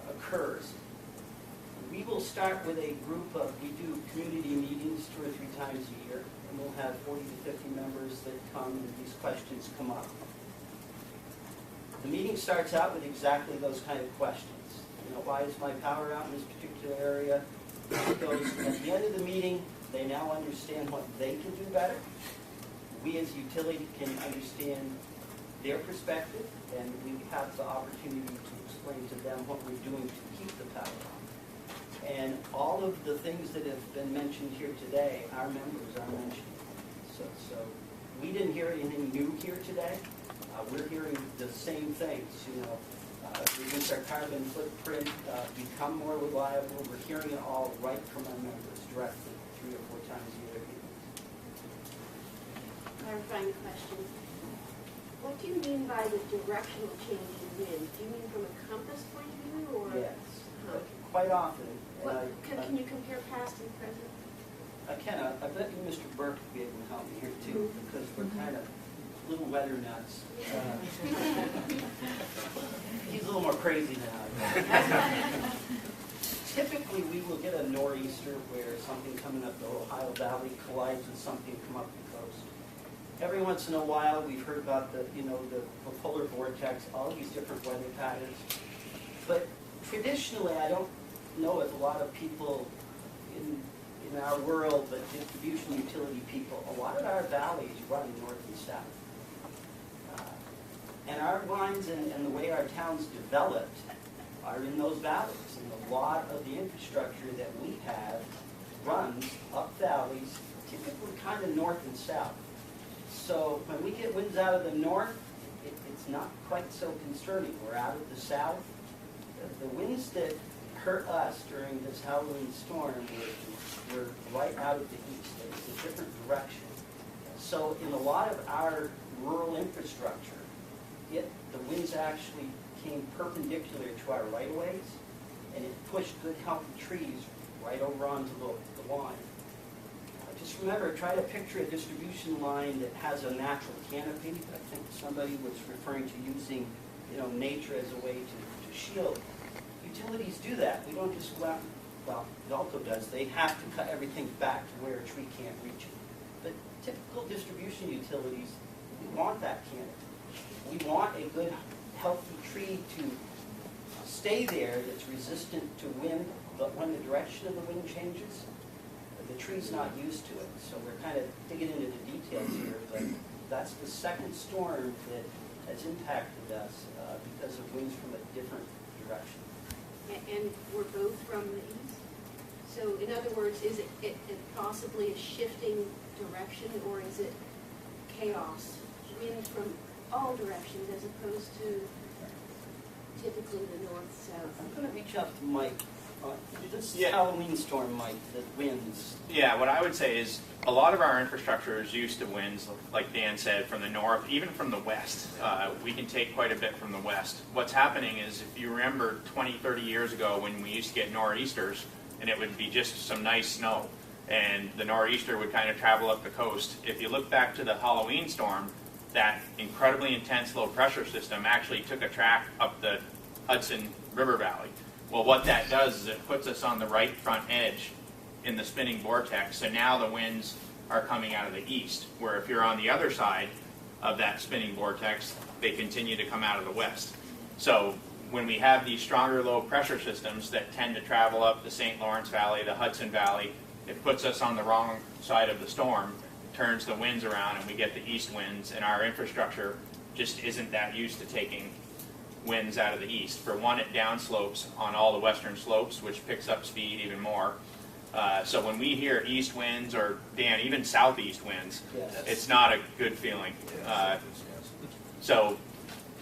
occurs. We will start with a group of, we do community meetings 2 or 3 times a year, and we'll have 40 to 50 members that come and these questions come up. The meeting starts out with exactly those kind of questions. Why is my power out in this particular area? Because at the end of the meeting, they now understand what they can do better. We as a utility can understand their perspective, and we have the opportunity to explain to them what we're doing to keep the power on. And all of the things that have been mentioned here today, our members are mentioning. So we didn't hear anything new here today. We're hearing the same things, reduce our carbon footprint, become more reliable. We're hearing it all right from our members directly 3 or 4 times a year. Clarifying question. What do you mean by the directional change in wind? Do you mean from a compass point of view, or? Yes, quite often. Can you compare past and present? I can. I bet you Mr. Burke would be able to help me here too, because we're kind of little weather nuts. He's a little more crazy than I am. Typically, we will get a nor'easter where something coming up the Ohio Valley collides with something come up the coast. Every once in a while, we've heard about the polar vortex, all these different weather patterns. But traditionally, I don't know if a lot of people in our world, but distribution utility people, a lot of our valleys run north and south. And our lines and the way our towns developed are in those valleys. And a lot of the infrastructure that we have runs up valleys, typically kind of north and south. So when we get winds out of the north, it's not quite so concerning. We're out of the south. The winds that hurt us during this Halloween storm were right out of the east. It's a different direction. So in a lot of our rural infrastructure, the winds actually came perpendicular to our right-of-ways, and it pushed good, healthy trees right over onto the line. Just remember, try to picture a distribution line that has a natural canopy. I think somebody was referring to using, nature as a way to shield. Utilities do that. We don't just go out, well, Dalto does. They have to cut everything back to where a tree can't reach it. But typical distribution utilities, we want that canopy. We want a good, healthy tree to stay there that's resistant to wind, but when the direction of the wind changes, the tree's not used to it. So we're kind of digging into the details here, but that's the second storm that has impacted us because of winds from a different direction. And we're both from the east? So in other words, is it possibly a shifting direction, or is it chaos? Wind from all directions as opposed to typically the north-south? I'm going to reach out to Mike. This Halloween storm, Mike, the winds. Yeah, what I would say is a lot of our infrastructure is used to winds, like Dan said, from the north, even from the west. We can take quite a bit from the west. What's happening is, if you remember 20, 30 years ago when we used to get nor'easters, and it would be just some nice snow, and the nor'easter would kind of travel up the coast. If you look back to the Halloween storm, that incredibly intense low pressure system actually took a track up the Hudson River Valley. Well, what that does is it puts us on the right front edge in the spinning vortex. So now the winds are coming out of the east, where if you're on the other side of that spinning vortex, they continue to come out of the west. So when we have these stronger low pressure systems that tend to travel up the St. Lawrence Valley, the Hudson Valley, it puts us on the wrong side of the storm, turns the winds around, and we get the east winds, and our infrastructure just isn't that used to taking winds out of the east. For one, it downslopes on all the western slopes, which picks up speed even more. So when we hear east winds, or Dan, even southeast winds, it's not a good feeling. So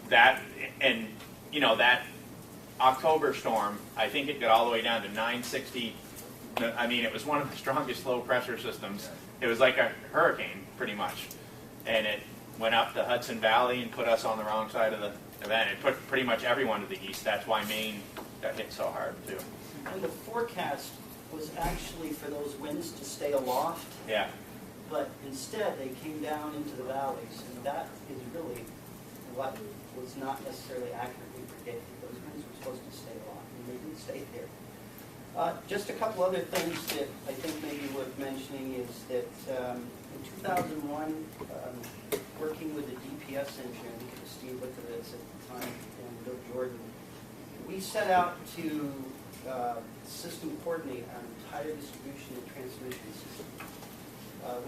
that, and you know, that October storm, I think it got all the way down to 960. I mean, it was one of the strongest low pressure systems. It was like a hurricane, pretty much. And it went up the Hudson Valley and put us on the wrong side of the event. It put pretty much everyone to the east. That's why Maine got hit so hard, too. And the forecast was actually for those winds to stay aloft. Yeah. But instead, they came down into the valleys, and that is really what was not necessarily accurately predicted. Those winds were supposed to stay aloft, and they didn't stay there. Just a couple other things that I think may be worth mentioning is that in 2001, working with the DPS engineer, I think it was Steve Wickovitz at the time, and Bill Jordan, we set out to system coordinate on entire distribution and transmission system,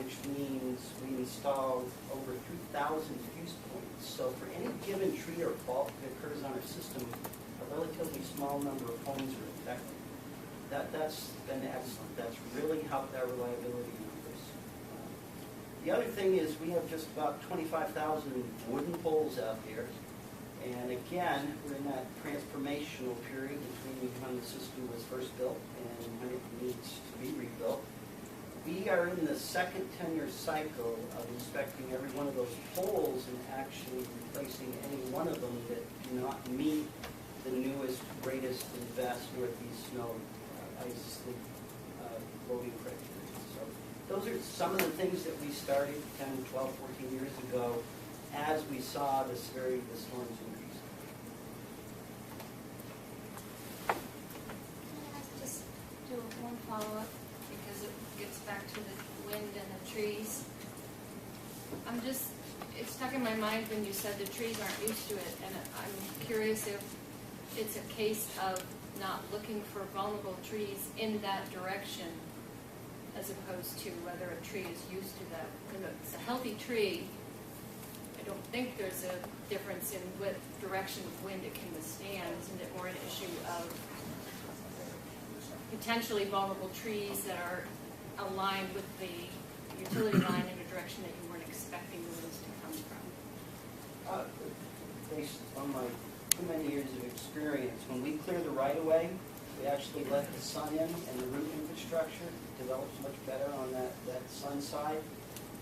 which means we installed over 3,000 fuse points. So for any given tree or fault that occurs on our system, a relatively small number of homes are affected. That's been excellent. That's really helped our reliability numbers. The other thing is we have just about 25,000 wooden poles out there. And again, we're in that transformational period between when the system was first built and when it needs to be rebuilt. We are in the second 10-year cycle of inspecting every one of those poles and actually replacing any one of them that do not meet the newest, greatest, and best northeast snow ice loading criteria. So those are some of the things that we started 10, 12, 14 years ago as we saw the severity of the storms increase. Can I just do one follow-up because it gets back to the wind and the trees? It's stuck in my mind when you said the trees aren't used to it, and I'm curious if it's a case of not looking for vulnerable trees in that direction as opposed to whether a tree is used to that. If it's a healthy tree, I don't think there's a difference in what direction of wind it can withstand. Isn't it more an issue of potentially vulnerable trees that are aligned with the utility line in a direction that you weren't expecting the winds to come from? Based on my too many years of experience, when we clear the right-of-way, we actually let the sun in, and the root infrastructure develops much better on that sun side.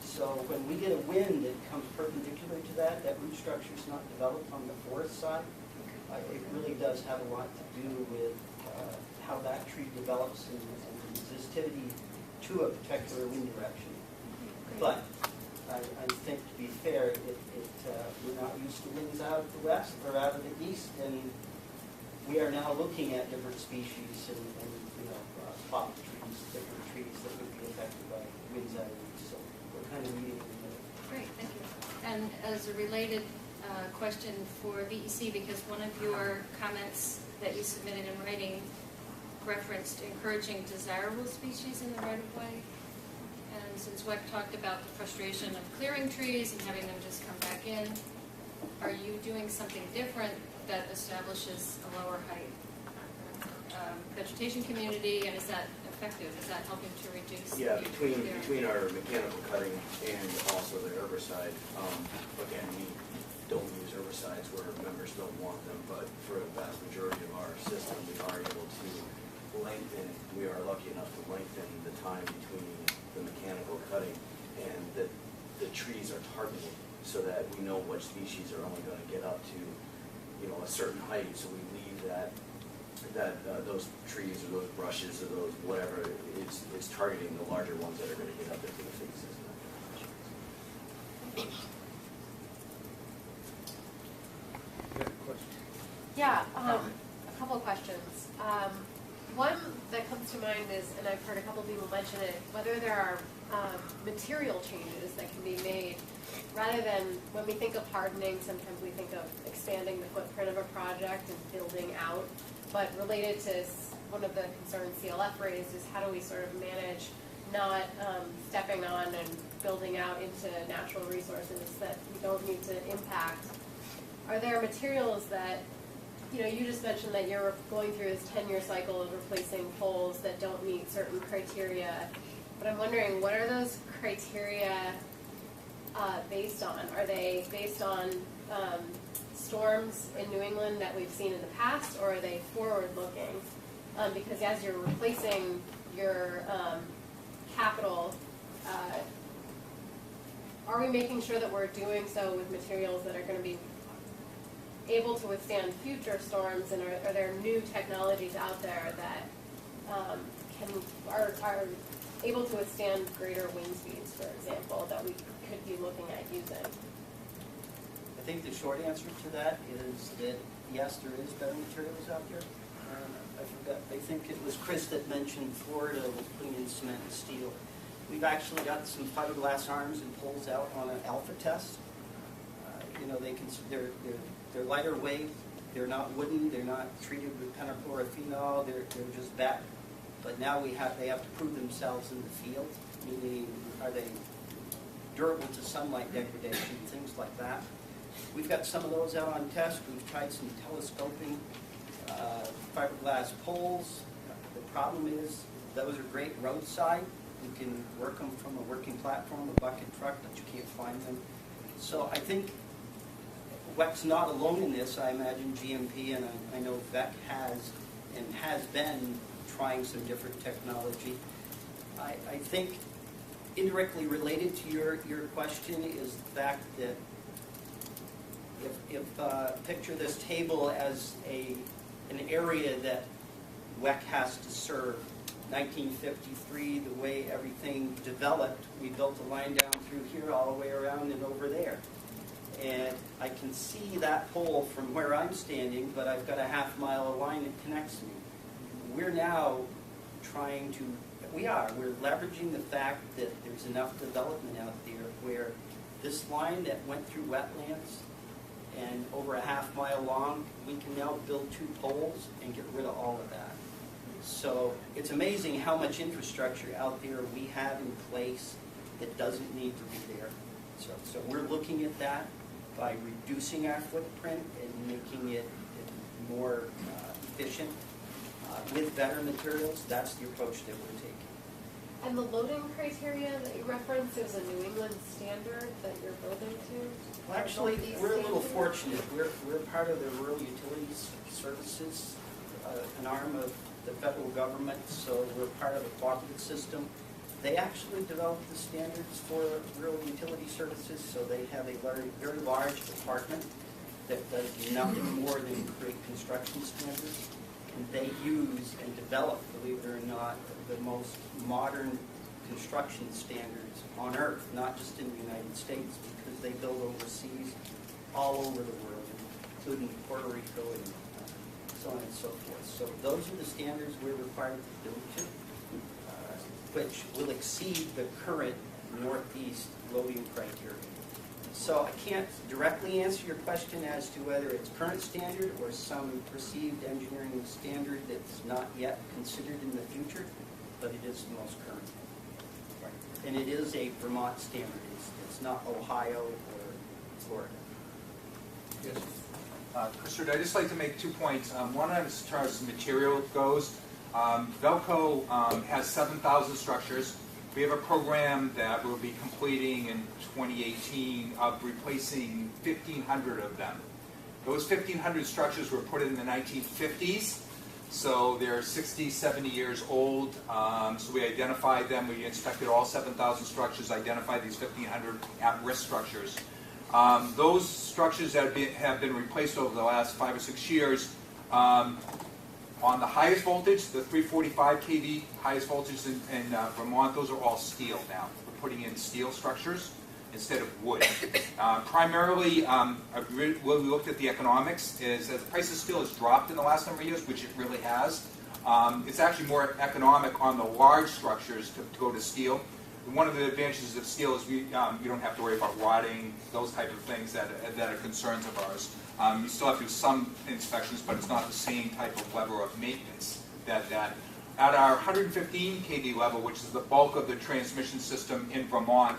So when we get a wind that comes perpendicular to that root structure is not developed on the forest side. It really does have a lot to do with how that tree develops and the resistivity to a particular wind direction. But I think, to be fair, we're not used to winds out of the west or out of the east, and we are now looking at different species and pop trees, different trees that would be affected by winds out of the east. So we're kind of meeting in the middle. Great, thank you. And as a related question for VEC, because one of your comments that you submitted in writing referenced encouraging desirable species in the right-of-way. And since WEC talked about the frustration of clearing trees and having them just come back in, are you doing something different that establishes a lower height vegetation community, and is that effective? Is that helping to reduce? Yeah, between our mechanical cutting and also the herbicide, again, we don't use herbicides where members don't want them, but for the vast majority of our system, we are able to lengthen, we are lucky enough to lengthen the time between the mechanical cutting and the trees are targeted so that we know which species are only going to get up to, a certain height. So we leave those trees or those brushes or those whatever is targeting the larger ones that are going to get up into the faces. Yeah, a couple of questions. One that comes to mind is, and I've heard a couple of people mention it, whether there are material changes that can be made rather than, when we think of hardening, sometimes we think of expanding the footprint of a project and building out. But related to one of the concerns CLF raised is how do we sort of manage not stepping on and building out into natural resources that we don't need to impact. Are there materials that, you just mentioned that you're going through this 10-year cycle of replacing poles that don't meet certain criteria, but I'm wondering, what are those criteria based on? Are they based on storms in New England that we've seen in the past, or are they forward-looking? Because as you're replacing your capital, are we making sure that we're doing so with materials that are going to be able to withstand future storms, and are there new technologies out there that are able to withstand greater wind speeds, for example, that we could be looking at using? I think the short answer to that is that yes, there is better materials out there. I think it was Chris that mentioned Florida was putting in cement and steel. We've actually got some fiberglass arms and poles out on an alpha test. They're lighter weight. They're not wooden. They're not treated with pentachlorophenol. They're just better. But now they have to prove themselves in the field. Meaning, are they durable to sunlight degradation, things like that. We've got some of those out on test. We've tried some telescoping fiberglass poles. The problem is those are great roadside. You can work them from a working platform, a bucket truck, but you can't find them. So I think WEC's not alone in this. I imagine GMP and I know VEC has been trying some different technology. I think indirectly related to your question is the fact that if picture this table as an area that WEC has to serve. 1953, the way everything developed, we built a line down through here all the way around and over there. And I can see that pole from where I'm standing, but I've got a half-mile line that connects me. We're now we're leveraging the fact that there's enough development out there where this line that went through wetlands and over a half-mile long, we can now build 2 poles and get rid of all of that. So it's amazing how much infrastructure out there we have in place that doesn't need to be there. So we're looking at that by reducing our footprint and making it more efficient with better materials. That's the approach that we're taking. And the loading criteria that you referenced is a New England standard that you're building to? Well, actually, we're a little fortunate. We're part of the Rural Utilities Services, an arm of the federal government, so we're part of the cooperative system. They actually developed the standards for rural utility services, so they have a very large department that does nothing more than create construction standards. And they use and develop, believe it or not, the most modern construction standards on earth, not just in the United States, because they build overseas all over the world, including Puerto Rico and so on and so forth. So those are the standards we're required to build to, which will exceed the current Northeast loading criteria. So I can't directly answer your question as to whether it's current standard or some perceived engineering standard that's not yet considered in the future, but it is the most current. And it is a Vermont standard. It's not Ohio or Florida. Yes. Chris, I'd just like to make 2 points. One, as far as material goes, Velco has 7,000 structures. We have a program that we'll be completing in 2018 of replacing 1,500 of them. Those 1,500 structures were put in the 1950s, so they're 60, 70 years old. So we identified them. We inspected all 7,000 structures, identified these 1,500 at-risk structures. Those structures that have been replaced over the last 5 or 6 years, on the highest voltage, the 345 kV highest voltage in Vermont, those are all steel now. We're putting in steel structures instead of wood. Primarily, when we looked at the economics, is that the price of steel has dropped in the last number of years, which it really has. It's actually more economic on the large structures to go to steel. one of the advantages of steel is you don't have to worry about rotting, those type of things that are concerns of ours. You still have to do some inspections, but it's not the same type of level of maintenance that at our 115 kV level, which is the bulk of the transmission system in Vermont,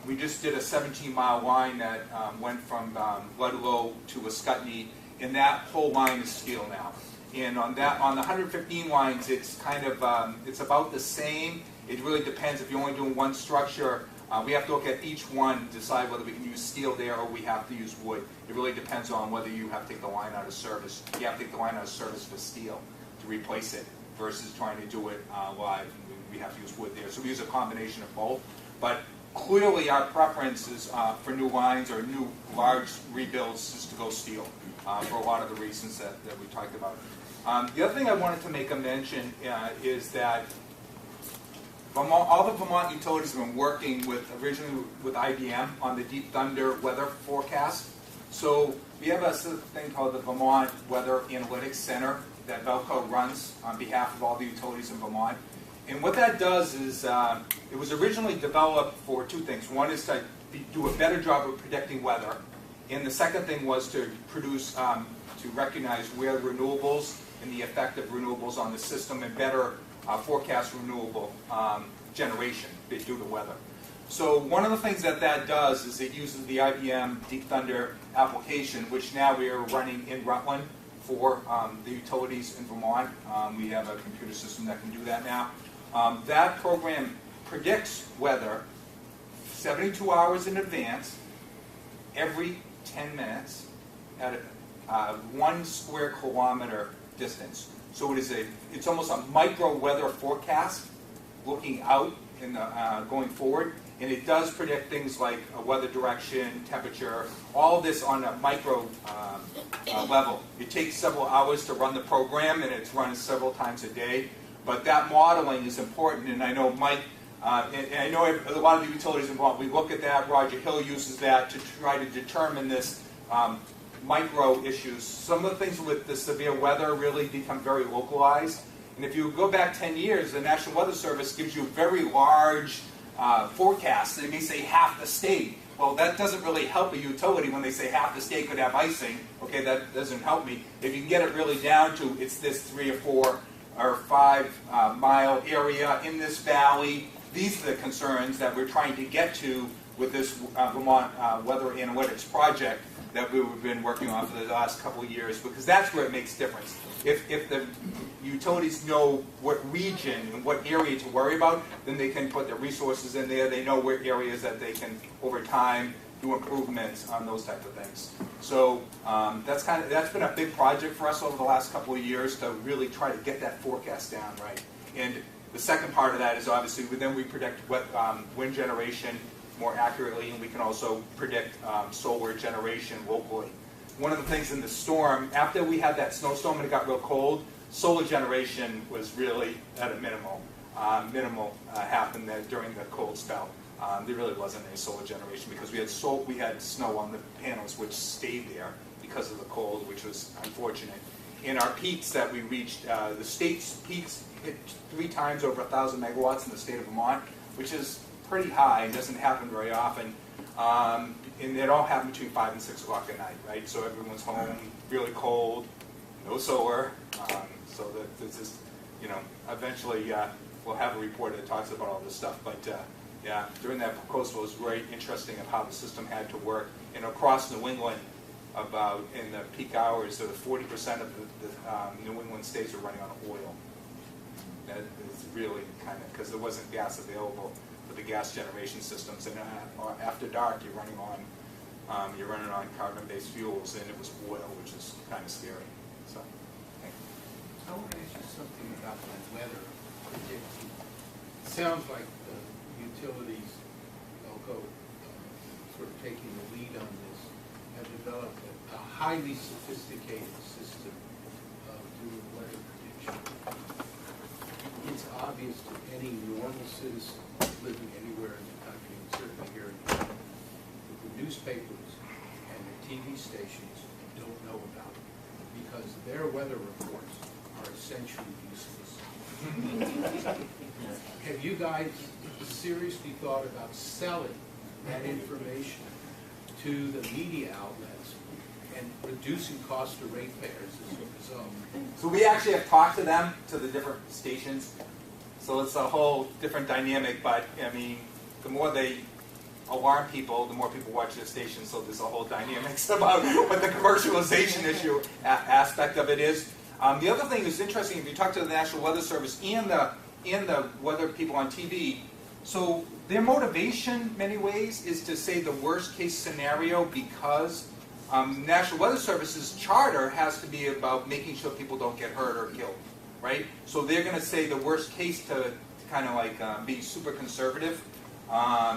we just did a 17-mile line that went from Ludlow to Ascutney, and that whole line is steel now. And on the 115 lines, it's kind of it's about the same. It really depends if you're only doing one structure. We have to look at each one, decide whether we can use steel there or we have to use wood. It really depends on whether you have to take the line out of service. You have to take the line out of service for steel to replace it versus trying to do it live. We have to use wood there. So we use a combination of both. But clearly our preference is for new lines or new large rebuilds is to go steel for a lot of the reasons that we talked about. The other thing I wanted to make a mention is that all the Vermont utilities have been working originally with IBM on the Deep Thunder weather forecast. So we have a thing called the Vermont Weather Analytics Center that Velco runs on behalf of all the utilities in Vermont. And what that does is, it was originally developed for two things. One is to do a better job of predicting weather. And the second thing was to produce, to recognize where renewables and the effect of renewables on the system and better forecast renewable generation due to weather. So one of the things that does is it uses the IBM Deep Thunder application, which now we are running in Rutland for the utilities in Vermont. We have a computer system that can do that now. That program predicts weather 72 hours in advance, every 10 minutes, at a 1 square kilometer distance. So it's almost a micro weather forecast looking out in going forward, and it does predict things like weather direction, temperature, all this on a micro level. It takes several hours to run the program, and it's run several times a day. But that modeling is important, and I know Mike, and I know a lot of the utilities involved, we look at that. Roger Hill uses that to try to determine this micro issues. Some of the things with the severe weather really become very localized. And if you go back 10 years, the National Weather Service gives you very large forecasts. They may say half the state. Well, that doesn't really help a utility when they say half the state could have icing. Okay, that doesn't help me. If you can get it really down to it's this 3 or 4 or 5 mile area in this valley, these are the concerns that we're trying to get to with this Vermont Weather Analytics project that we've been working on for the last couple of years, because that's where it makes difference. If the utilities know what region and what area to worry about, then they can put their resources in there. They know where areas that they can, over time, do improvements on those type of things. So that's been a big project for us over the last couple of years to really try to get that forecast down right. And the second part of that is obviously then we predict what wind generation more accurately, and we can also predict solar generation locally. One of the things in the storm, after we had that snowstorm and it got real cold, solar generation was really at a minimal happened during the cold spell. There really wasn't any solar generation because we had snow on the panels which stayed there because of the cold, which was unfortunate. In our peaks that we reached, the state's peaks hit 3 times over 1,000 megawatts in the state of Vermont, which is pretty high. It doesn't happen very often. And it all happened between 5 and 6 o'clock at night, right? So everyone's home, really cold, no solar. So that this is, eventually we'll have a report that talks about all this stuff. But yeah, during that coastal, it was very interesting of how the system had to work. And across New England, about in the peak hours, 40% of the New England states are running on oil. That is really kind of, because there wasn't gas available for the gas generation systems. And after dark, you're running on carbon-based fuels, and it was oil, which is kind of scary. So, I want to ask you something about that weather prediction. It sounds like the utilities, Elko, sort of taking the lead on this, have developed a highly sophisticated system of doing weather prediction. It's obvious to any normal citizen living anywhere in the country, and certainly here in New York, that the newspapers and the TV stations don't know about it, because their weather reports are essentially useless. Have you guys seriously thought about selling that information to the media outlets and reducing costs to ratepayers as a result? So we actually have talked to them, to the different stations. So it's a whole different dynamic, but I mean, the more they alarm people, the more people watch the station, so there's a whole dynamics about what the commercialization issue aspect of it is. The other thing that's interesting, if you talk to the National Weather Service and the weather people on TV, so their motivation, in many ways, is to say the worst case scenario, because National Weather Service's charter has to be about making sure people don't get hurt or killed, right? So they're going to say the worst case to kind of like be super conservative.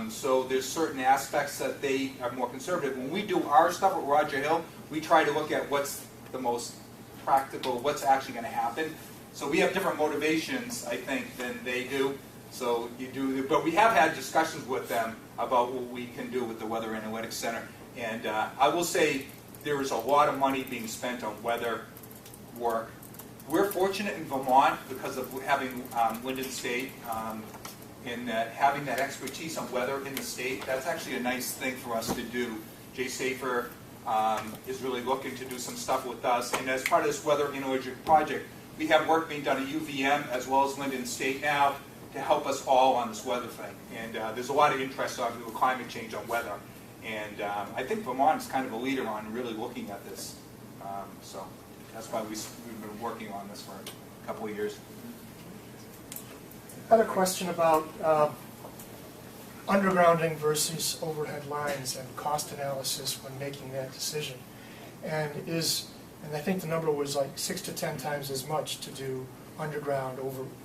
So there's certain aspects that they are more conservative. When we do our stuff at Roger Hill, we try to look at what's the most practical, what's actually going to happen. So we have different motivations, I think, than they do. So you do, but we have had discussions with them about what we can do with the Weather Analytics Center. And I will say there is a lot of money being spent on weather work. We're fortunate in Vermont because of having Linden State and having that expertise on weather in the state. That's actually a nice thing for us to do. Jay Safer is really looking to do some stuff with us. And as part of this Weather Analytics project, we have work being done at UVM as well as Linden State now to help us all on this weather thing. And there's a lot of interest on climate change on weather. And I think Vermont is kind of a leader on really looking at this. So that's why we've been working on this for a couple of years. I had a question about undergrounding versus overhead lines and cost analysis when making that decision. And I think the number was like 6 to 10 times as much to do underground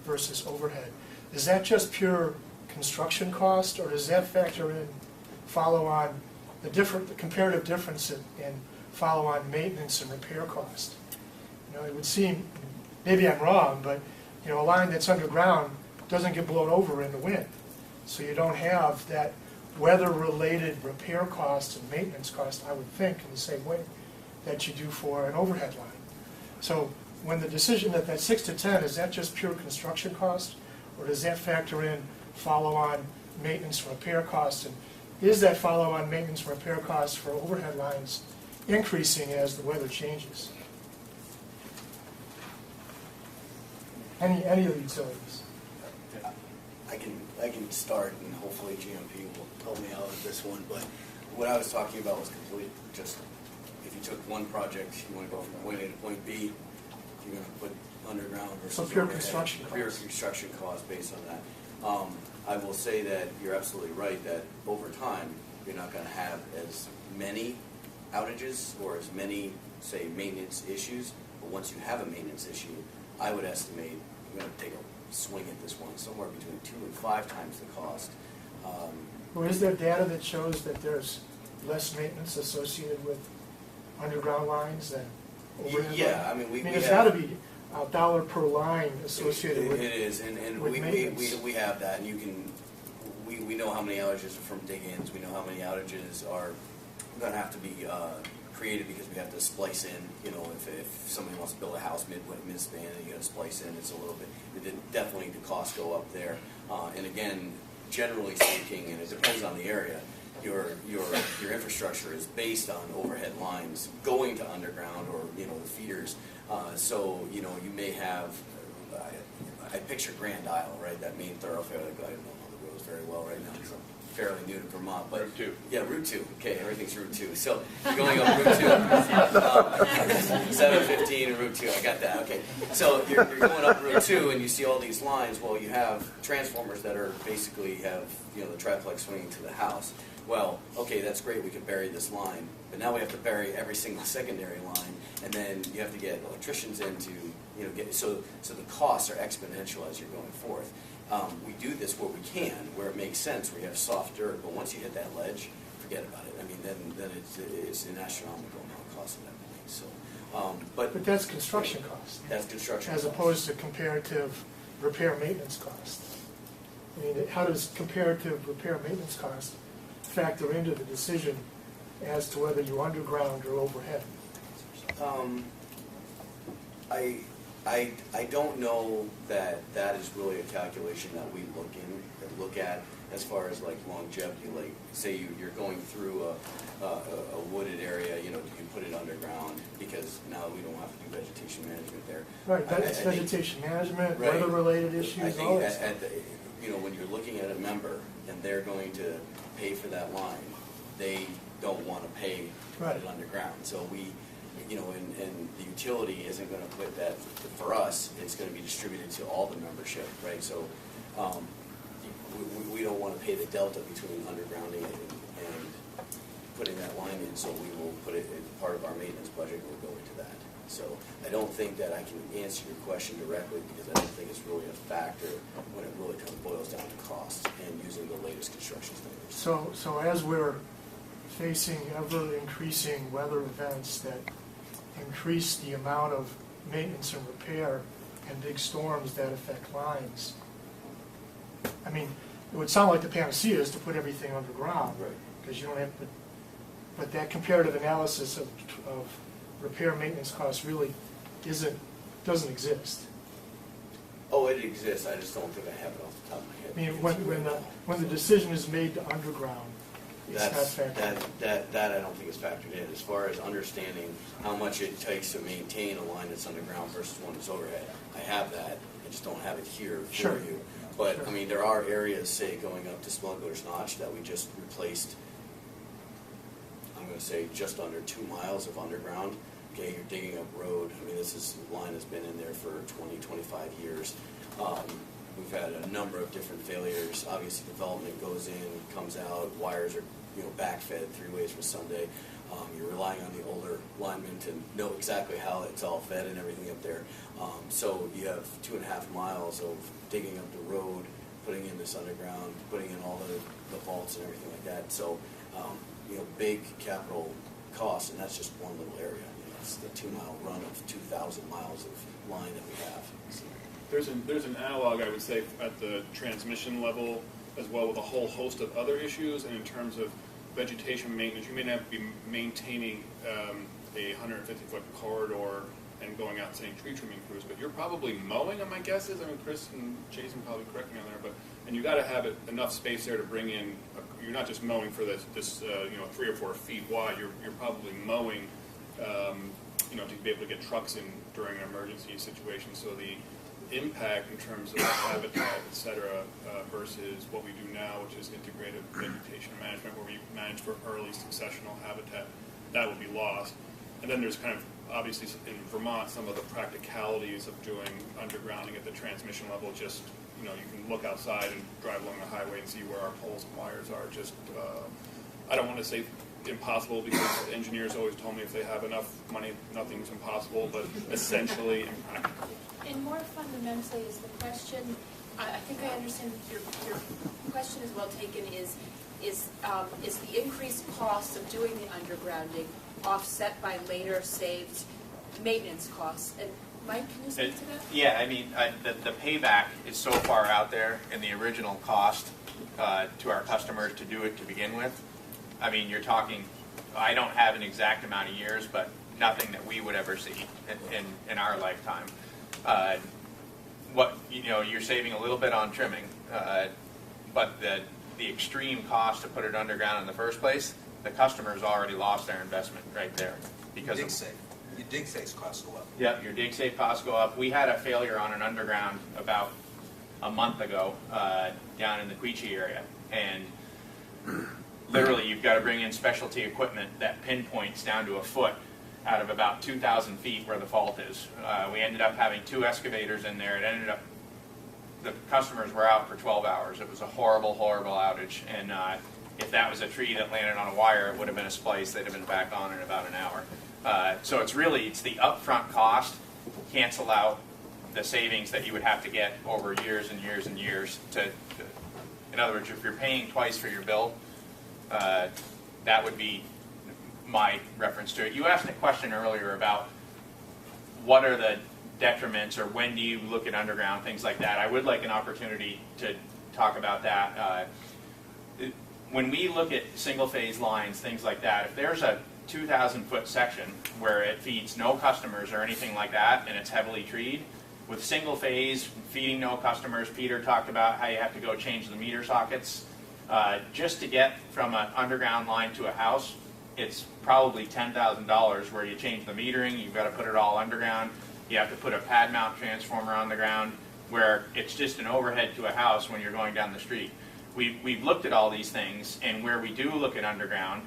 versus overhead. Is that just pure construction cost, or does that factor in follow-on, the comparative difference in follow-on maintenance and repair cost? You know, it would seem, maybe I'm wrong, but you know, a line that's underground doesn't get blown over in the wind. So you don't have that weather-related repair cost and maintenance cost, I would think, in the same way that you do for an overhead line. So when the decision that 6 to 10, is that just pure construction cost, or does that factor in follow-on maintenance and repair costs? And is that follow-on maintenance and repair cost for overhead lines increasing as the weather changes? Any of the utilities? I can start, and hopefully GMP will help me out with this one. But what I was talking about was complete. Just if you took one project, you want to go from point A to point B, you're going to put underground versus so pure overhead. construction cost. Pure construction cost based on that. I will say that you're absolutely right that over time you're not going to have as many outages or as many, say, maintenance issues. But once you have a maintenance issue, I would estimate you're going to take a swing at this one somewhere between 2 and 5 times the cost. Well, is there data that shows that there's less maintenance associated with underground lines than overhead? Yeah, I mean, there's got to be $1 per line associated with it is, and with we have that, and you can we know how many outages are from dig-ins. We know how many outages are going to have to be created because we have to splice in. You know, if somebody wants to build a house mid-span, and you got to splice in, it's a little bit. Definitely the costs go up there. And again, generally speaking, and it depends on the area, your infrastructure is based on overhead lines going to underground or the feeders. So you may have. I picture Grand Isle, right? That main thoroughfare. I don't know the roads very well right now because I'm fairly new to Vermont. But Route 2. Yeah, Route 2. Okay, everything's Route 2. So you're going up Route 2. 715 and Route 2. I got that. Okay. So you're going up Route 2 and you see all these lines. Well, you have transformers that are basically have the triplex swinging to the house. Well, okay, that's great. We can bury this line, but now we have to bury every single secondary line, and then you have to get electricians in to get so the costs are exponential as you're going forth. We do this where we can, where it makes sense, where you have soft dirt, but once you hit that ledge, forget about it. I mean, then it's an astronomical amount of cost at that point. So, but that's construction cost. That's construction as cost. Opposed to comparative repair maintenance cost. I mean, how does comparative repair maintenance cost factor into the decision as to whether you underground or overhead? I don't know that that is really a calculation that we look at as far as like longevity. Like say you're going through a wooded area, you know, do you put it underground because now we don't have to do vegetation management there. Right, that's vegetation management, right, weather-related issues, I think all that you know, when you're looking at a member and they're going to pay for that line, they don't want to pay to put it underground. So we, you know, and the utility isn't going to put that, for us, it's going to be distributed to all the membership, right? So we don't want to pay the delta between undergrounding and putting that line in, so we will put it in part of our maintenance budget and we'll go into that. So I don't think that I can answer your question directly because I don't think it's really a factor when it really kind of boils down to cost and using the latest construction standards. So as we're facing ever increasing weather events that increase the amount of maintenance and repair and big storms that affect lines, I mean, it would sound like the panacea is to put everything underground, right? Because you don't have to, but that comparative analysis of repair maintenance costs really doesn't exist. Oh, it exists. I just don't think I have it off the top of my head. I mean, when the decision is made to underground, it's not factored in. That I don't think is factored in. As far as understanding how much it takes to maintain a line that's underground versus one that's overhead, I have that. I just don't have it here for you. But I mean, there are areas, say, going up to Smuggler's Notch that we just replaced. I'm going to say just under 2 miles of underground. Okay, you're digging up road. I mean, this is a line that's been in there for 20, 25 years. We've had a number of different failures. Obviously, development goes in, comes out, wires are, you know, backfed 3 ways for Sunday. You're relying on the older linemen to know exactly how it's all fed and everything up there. So you have 2.5 miles of digging up the road, putting in this underground, putting in all the vaults and everything like that. So, you know, big capital costs, and that's just one little area. You know, it's the 2-mile run of 2,000 miles of line that we have. So. There's an analog, I would say, at the transmission level as well with a whole host of other issues, and in terms of vegetation maintenance, you may not be maintaining a 150-foot corridor and going out and saying tree trimming crews, but you're probably mowing, my guess is. I mean, Chris and Jason probably correct me on there, and you got to have enough space there to bring in. You're not just mowing for this you know, 3 or 4 feet wide. You're probably mowing, you know, to be able to get trucks in during an emergency situation. So the impact in terms of habitat, et cetera, versus what we do now, which is integrated vegetation management, where we manage for early successional habitat, that would be lost. And then there's kind of, obviously, in Vermont, some of the practicalities of doing undergrounding at the transmission level. Just, you know, you can look outside and drive along the highway and see where our poles and wires are. Just, I don't want to say impossible, because engineers always told me if they have enough money, nothing's impossible, but essentially impractical. And more fundamentally is the question, I think I understand your question is well taken, is the increased cost of doing the undergrounding offset by later saved maintenance costs? And Mike, can you speak to that? Yeah, I mean, the payback is so far out there in the original cost to our customers to do it to begin with. I mean, you're talking, I don't have an exact amount of years, but nothing that we would ever see in our lifetime. What, you know, you're saving a little bit on trimming, but the extreme cost to put it underground in the first place, the customer's already lost their investment right there. Because your dig safe costs go up. Yeah, your dig safe costs go up. We had a failure on an underground about a month ago down in the Quechee area, and literally you've got to bring in specialty equipment that pinpoints down to a foot out of about 2,000 feet where the fault is. We ended up having 2 excavators in there. It ended up, the customers were out for 12 hours. It was a horrible, horrible outage. And if that was a tree that landed on a wire, it would have been a splice. They'd have been back on in about an hour. So it's the upfront cost cancel out the savings that you would have to get over years and years and years. In other words, if you're paying twice for your bill, that would be my reference to it. You asked a question earlier about what are the detriments, or when do you look at underground, things like that. I would like an opportunity to talk about that. When we look at single phase lines, things like that, if there's a 2,000-foot section where it feeds no customers or anything like that, and it's heavily treed, with single phase, feeding no customers. Peter talked about how you have to go change the meter sockets. Just to get from an underground line to a house, it's probably $10,000 where you change the metering, you've got to put it all underground, you have to put a pad mount transformer on the ground, where it's just an overhead to a house when you're going down the street. We've looked at all these things, and where we do look at underground,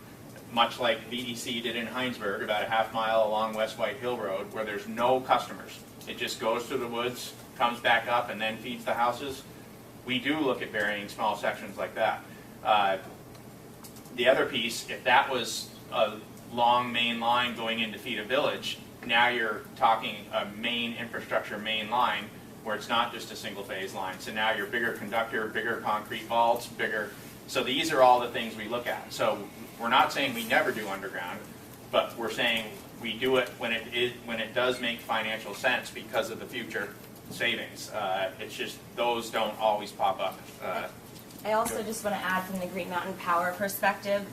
much like VDC did in Heinsberg, about a half mile along West White Hill Road, where there's no customers. It just goes through the woods, comes back up, and then feeds the houses. We do look at varying small sections like that. The other piece, if that was a long main line going in to feed a village, now you're talking a main infrastructure main line where it's not just a single phase line. So now you're bigger conductor, bigger concrete vaults, bigger. So these are all the things we look at. So we're not saying we never do underground, but we're saying we do it when it does make financial sense because of the future savings. It's just those don't always pop up. I also just want to add from the Green Mountain Power perspective,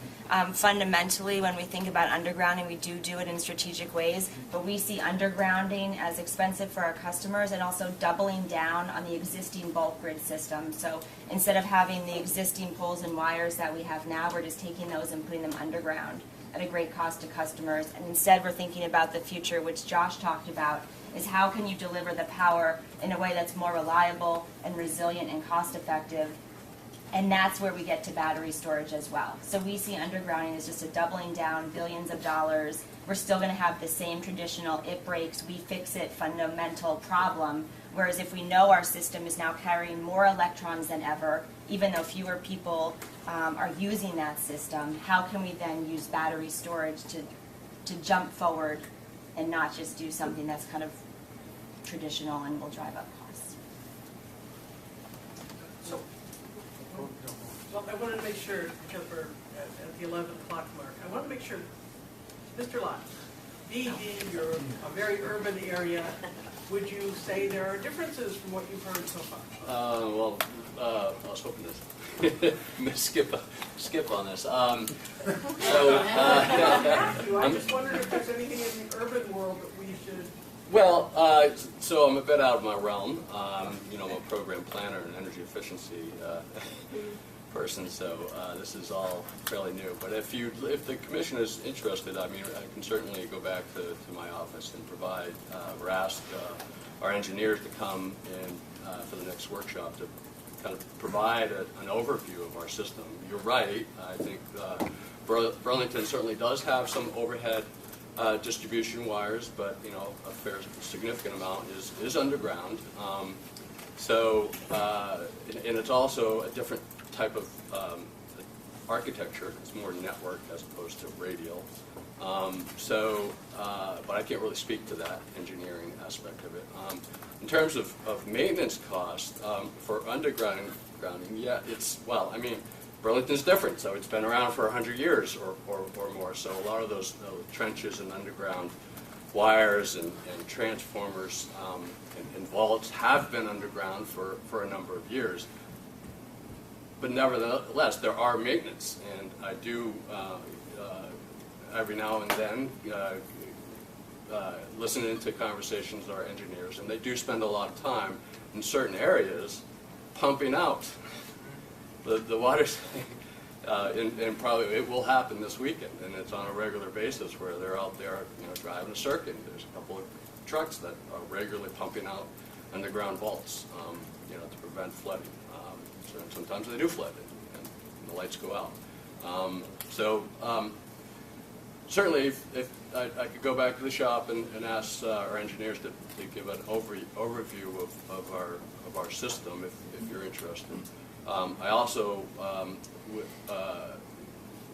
fundamentally when we think about undergrounding, we do it in strategic ways, but we see undergrounding as expensive for our customers and also doubling down on the existing bulk grid system. So instead of having the existing poles and wires that we have now, we're just taking those and putting them underground at a great cost to customers. And instead we're thinking about the future, which Josh talked about, is how can you deliver the power in a way that's more reliable and resilient and cost effective. And that's where we get to battery storage as well. So we see undergrounding as just a doubling down, billions of dollars. We're still going to have the same traditional it breaks, we fix it fundamental problem. Whereas if we know our system is now carrying more electrons than ever, even though fewer people are using that system, how can we then use battery storage to jump forward and not just do something that's kind of traditional and will drive up costs? So, well, I wanted to make sure, Jennifer, at the 11 o'clock mark, I want to make sure, Mr. Lott, being you're a very urban area, would you say there are differences from what you've heard so far? I was hoping to skip on this. I just wondered if there's anything in the urban world that we should... Well, so I'm a bit out of my realm. I'm a program planner and energy efficiency person, so this is all fairly new. But if the commission is interested, I can certainly go back to my office and provide or ask our engineers to come in for the next workshop to kind of provide an overview of our system. You're right. I think Burlington certainly does have some overhead distribution wires, but a fair significant amount is underground. And it's also a different type of architecture. It's more network as opposed to radial. But I can't really speak to that engineering aspect of it. In terms of maintenance cost for undergrounding, yeah, Burlington's different, so it's been around for 100 years or more. So a lot of those trenches and underground wires and transformers and vaults have been underground for a number of years. But nevertheless, there are maintenance, and I do every now and then listen into conversations with our engineers, and they do spend a lot of time in certain areas pumping out the water. And probably it will happen this weekend, and it's on a regular basis where they're out there, driving a circuit. There's a couple of trucks that are regularly pumping out underground vaults, to prevent flooding. Sometimes they do flood, and the lights go out. Certainly, if I could go back to the shop and ask our engineers to give an overview of our system, if you're interested. I also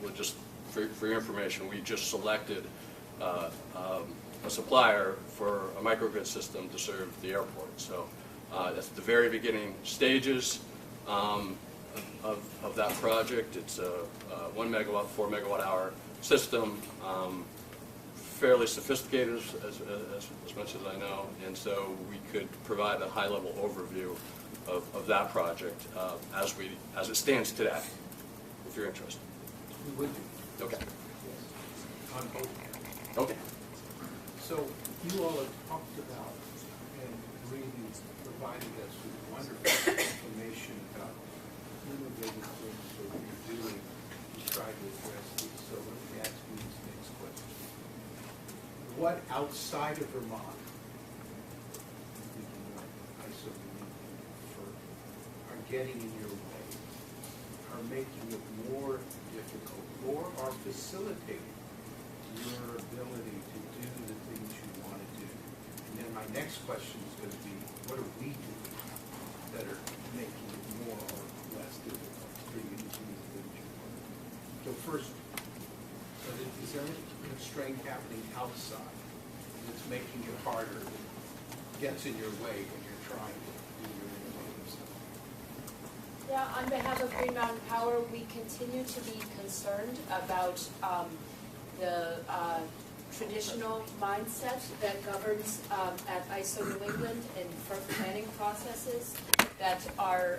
would just, for your information, we just selected a supplier for a microgrid system to serve the airport. So that's the very beginning stages of that project. It's a 1 megawatt, 4 megawatt hour system, fairly sophisticated as much as I know, and so we could provide a high-level overview of that project as it stands today, if you're interested. We would be. Okay. on both. Okay. So you all have talked about and really provided us with wonderful information about innovative things that you're doing to try to address these. So let me ask you this next question. What outside of Vermont are getting in your way, are making it more difficult, or are facilitating your ability to do the things you want to do? And then my next question is going to be, what are we doing that are making it more or less difficult for you to do the things you want to do? So first, is there any constraint happening outside that's making it harder, gets in your way when you're trying to do your innovative stuff? Yeah, on behalf of Green Mountain Power, we continue to be concerned about the traditional mindset that governs at ISO New England and FERC planning processes that are,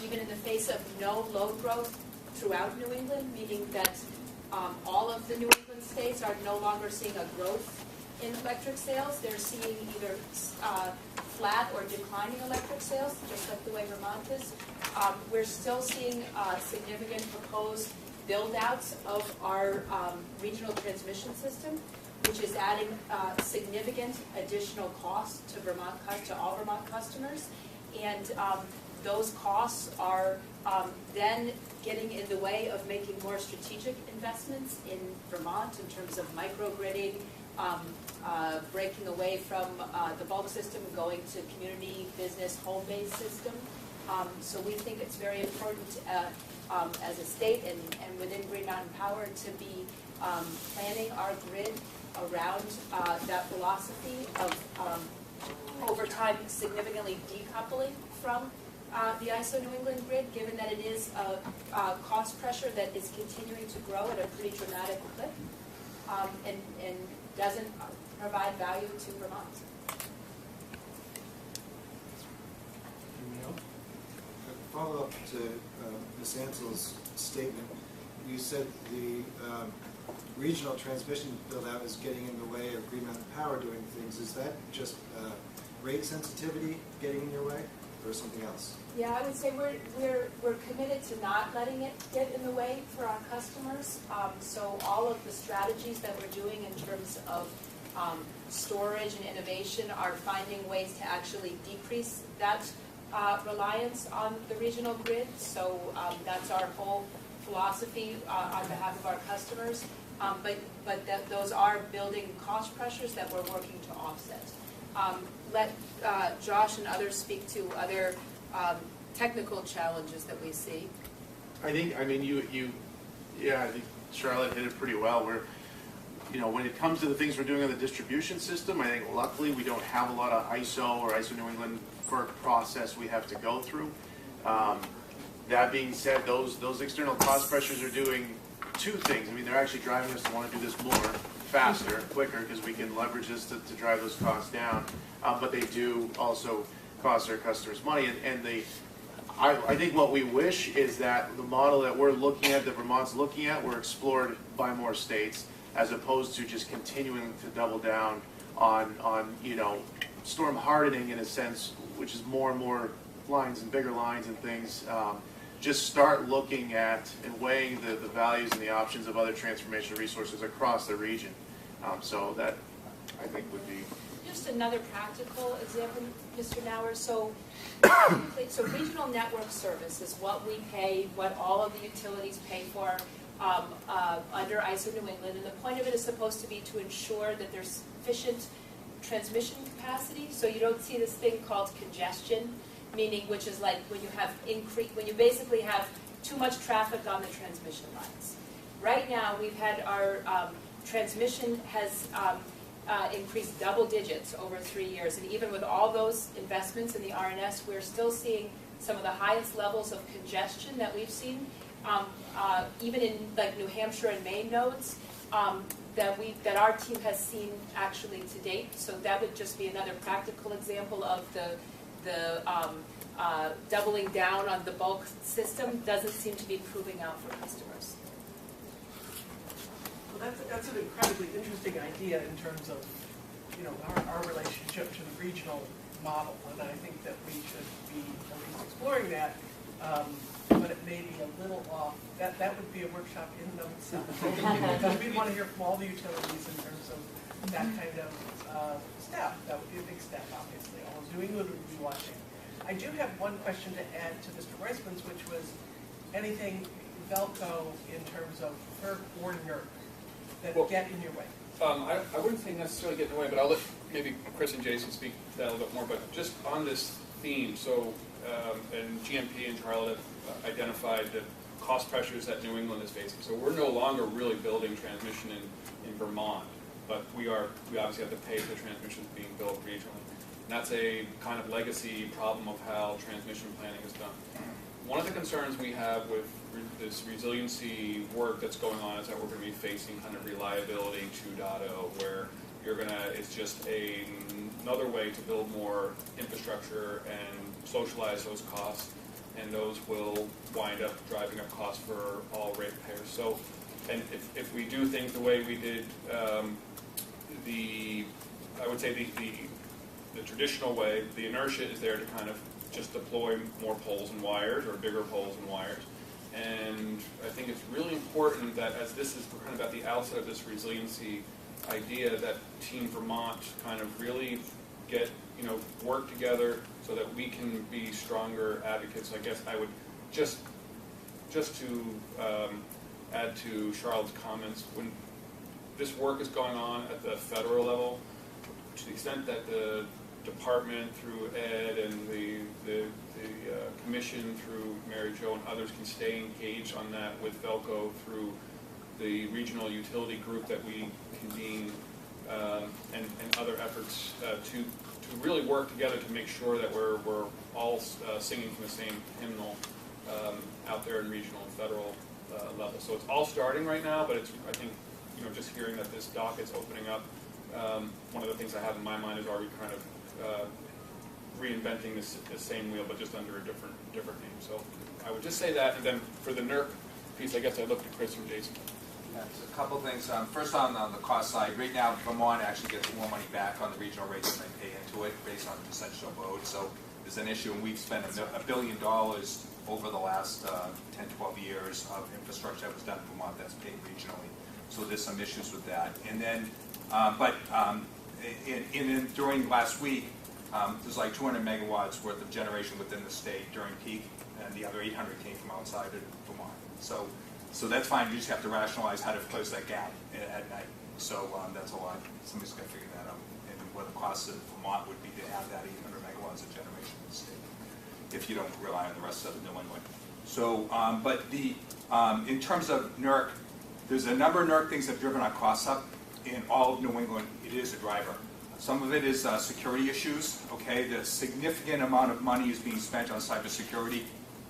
even in the face of no load growth throughout New England, meaning that all of the New England states are no longer seeing a growth in electric sales. They're seeing either flat or declining electric sales, just like the way Vermont is. We're still seeing significant proposed build-outs of our regional transmission system, which is adding significant additional costs to all Vermont customers. And those costs are then getting in the way of making more strategic investments in Vermont in terms of microgridding, breaking away from the bulk system, going to community, business, home-based system. So we think it's very important as a state and within Green Mountain Power to be planning our grid around that philosophy of over time significantly decoupling from the ISO New England grid, given that it is a cost pressure that is continuing to grow at a pretty dramatic clip and doesn't provide value to Vermont. Follow up to Ms. Ansell's statement. You said the regional transmission build-out is getting in the way of Green Mountain Power doing things. Is that just rate sensitivity getting in your way, or something else? Yeah, I would say we're committed to not letting it get in the way for our customers. So all of the strategies that we're doing in terms of storage and innovation are finding ways to actually decrease that reliance on the regional grid. So that's our whole philosophy on behalf of our customers. But those are building cost pressures that we're working to offset. Let Josh and others speak to other technical challenges that we see. I think Charlotte hit it pretty well. When it comes to the things we're doing on the distribution system, I think luckily we don't have a lot of ISO or ISO New England FERC process we have to go through. That being said, those external cost pressures are doing two things. I mean, they're actually driving us to want to do this more, faster, quicker, because we can leverage this to drive those costs down. But they do also cost our customers money. I think what we wish is that the model that we're looking at, that Vermont's looking at, were explored by more states, as opposed to just continuing to double down on storm hardening in a sense, which is more and more lines and bigger lines and things. Just start looking at and weighing the values and the options of other transformation resources across the region. So that, I think, would be... Just another practical example, Mr. Nauer. So regional network service is what we pay, what all of the utilities pay for under ISO New England. And the point of it is supposed to be to ensure that there's sufficient transmission capacity, so you don't see this thing called congestion, meaning which is like when you basically have too much traffic on the transmission lines. Right now, we've had our transmission has increased double digits over 3 years, and even with all those investments in the RNS, we're still seeing some of the highest levels of congestion that we've seen, even in like New Hampshire and Maine nodes. That our team has seen actually to date. So that would just be another practical example of the doubling down on the bulk system doesn't seem to be proving out for customers. Well, that's an incredibly interesting idea in terms of, you know, our relationship to the regional model, and I think that we should be at least exploring that, but it may be a little off. That would be a workshop in and of itself. Because we want to hear from all the utilities in terms of that kind of step. That would be a big step, obviously. All of New England would be watching. I do have one question to add to Mr. Reisman's, which was anything Velco in terms of PERC or NERC that get in your way. I wouldn't say necessarily get in the way, but I'll let maybe Chris and Jason speak to that a little bit more. But just on this theme, so and GMP and Charlotte have identified the cost pressures that New England is facing. So we're no longer really building transmission in Vermont, but we obviously have to pay for the transmission being built regionally. And that's a kind of legacy problem of how transmission planning is done. One of the concerns we have with this resiliency work that's going on is that we're going to be facing kind of reliability 2.0, where it's just another way to build more infrastructure and socialize those costs, and those will wind up driving up costs for all ratepayers. So, and if we do things the way we did I would say the traditional way, the inertia is there to kind of just deploy more poles and wires, or bigger poles and wires. And I think it's really important that as this is kind of at the outset of this resiliency idea, that Team Vermont kind of really work together so that we can be stronger advocates. I guess I would just to add to Charlotte's comments, when this work is going on at the federal level, to the extent that the department through Ed and the commission through Mary Jo and others can stay engaged on that with Velco through the regional utility group that we convene and other efforts to really work together to make sure that we're all singing from the same hymnal out there in regional and federal level. So it's all starting right now, but I think just hearing that this docket's opening up, one of the things I have in my mind is, are we kind of reinventing the same wheel, but just under a different name. So I would just say that, and then for the NERC piece, I guess I looked at Chris or Jason. Yeah, a couple things. First on the cost side, right now Vermont actually gets more money back on the regional rates than they pay into it based on the percentage of load. So there's an issue, and we've spent $1 billion over the last 10, 12 years of infrastructure that was done in Vermont that's paid regionally. So there's some issues with that. And then, during last week, there's like 200 megawatts worth of generation within the state during peak, and the other 800 came from outside of Vermont. So that's fine. You just have to rationalize how to close that gap at night. So that's a lot. Somebody's got to figure that out, and what the cost of Vermont would be to have that 800 megawatts of generation in the state, if you don't rely on the rest of New England. So, in terms of NERC, there's a number of NERC things that have driven our costs up in all of New England. It is a driver. Some of it is security issues. Okay, the significant amount of money is being spent on cybersecurity,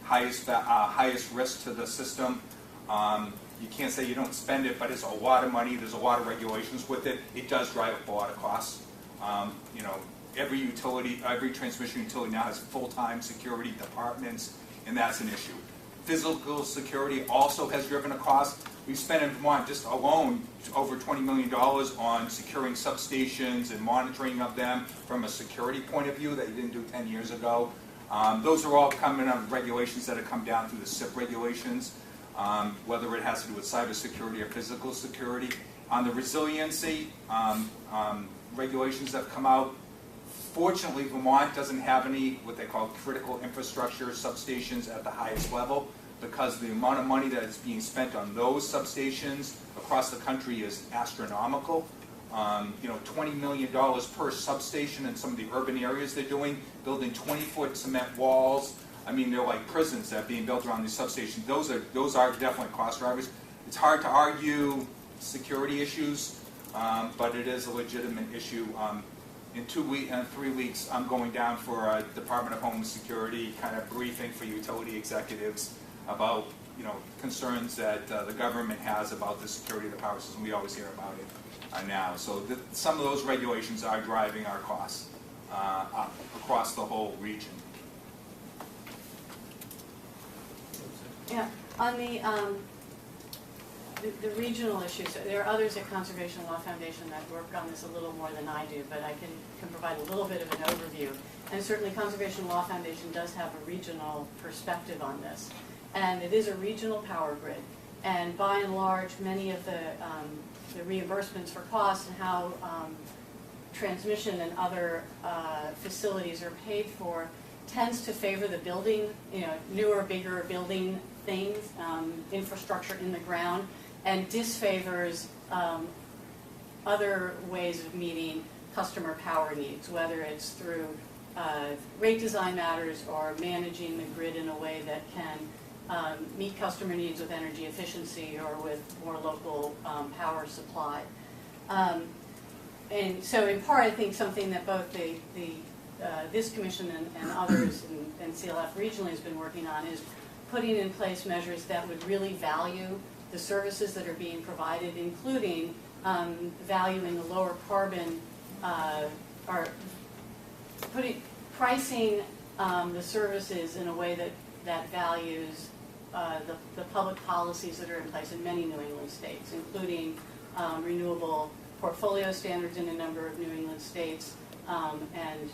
highest risk to the system. You can't say you don't spend it, but it's a lot of money. There's a lot of regulations with it. It does drive up a lot of costs. Every utility, every transmission utility now has full-time security departments, and that's an issue. Physical security also has driven a cost. We've spent in Vermont just alone over $20 million on securing substations and monitoring of them from a security point of view that you didn't do 10 years ago. Those are all coming out of regulations that have come down through the SIP regulations, whether it has to do with cybersecurity or physical security. On the resiliency regulations that have come out, fortunately, Vermont doesn't have any what they call critical infrastructure substations at the highest level, because the amount of money that is being spent on those substations across the country is astronomical. $20 million per substation in some of the urban areas they're doing, building 20-foot cement walls. I mean, they're like prisons that are being built around these substations. Those are definitely cost drivers. It's hard to argue security issues, but it is a legitimate issue. In 3 weeks, I'm going down for a Department of Homeland Security kind of briefing for utility executives about concerns that the government has about the security of the power system. We always hear about it now. So some of those regulations are driving our costs up across the whole region. Yeah, on the the regional issues, there are others at Conservation Law Foundation that work on this a little more than I do, but I can provide a little bit of an overview. And certainly Conservation Law Foundation does have a regional perspective on this. And it is a regional power grid. And by and large, many of the reimbursements for costs and how transmission and other facilities are paid for tends to favor the building, newer, bigger building things, infrastructure in the ground, and disfavors other ways of meeting customer power needs, whether it's through rate design matters or managing the grid in a way that can meet customer needs with energy efficiency or with more local power supply. And so in part, I think something that both this commission and others and CLF regionally has been working on is putting in place measures that would really value the services that are being provided, including valuing the lower carbon, or pricing the services in a way that values the public policies that are in place in many New England states, including renewable portfolio standards in a number of New England states, and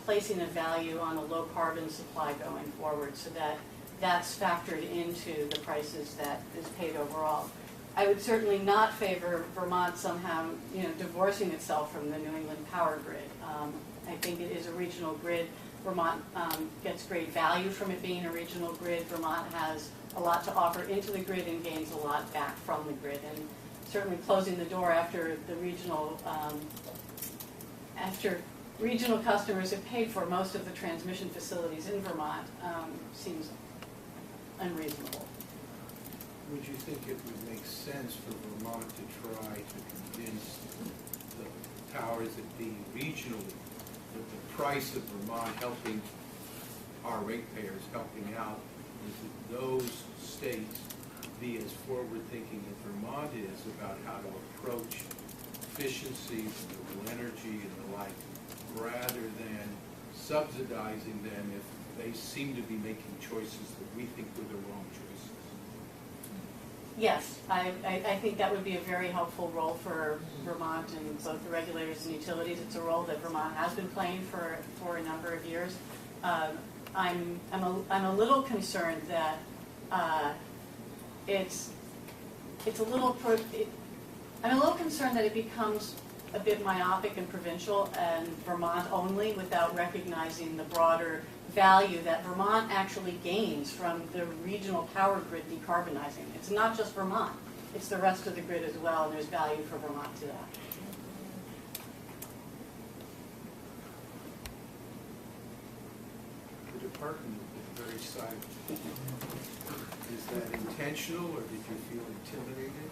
placing a value on a low carbon supply going forward, so that that's factored into the prices that is paid overall. I would certainly not favor Vermont somehow, divorcing itself from the New England power grid. I think it is a regional grid. Vermont gets great value from it being a regional grid. Vermont has a lot to offer into the grid and gains a lot back from the grid. And certainly closing the door after the regional customers have paid for most of the transmission facilities in Vermont seems unreasonable. Would you think it would make sense for Vermont to try to convince the powers that be regionally that the price of Vermont helping our ratepayers, helping out, is that those states be as forward-thinking as Vermont is about how to approach efficiency, renewable energy, and the like, rather than subsidizing them if they seem to be making choices that we think were the wrong choices? Yes, I think that would be a very helpful role for Vermont and both the regulators and utilities. It's a role that Vermont has been playing for a number of years. I'm a little concerned that I'm a little concerned that it becomes a bit myopic and provincial and Vermont only, without recognizing the broader value that Vermont actually gains from the regional power grid decarbonizing. It's not just Vermont, it's the rest of the grid as well, and there's value for Vermont to that. The department is very silent. Is that intentional, or did you feel intimidated?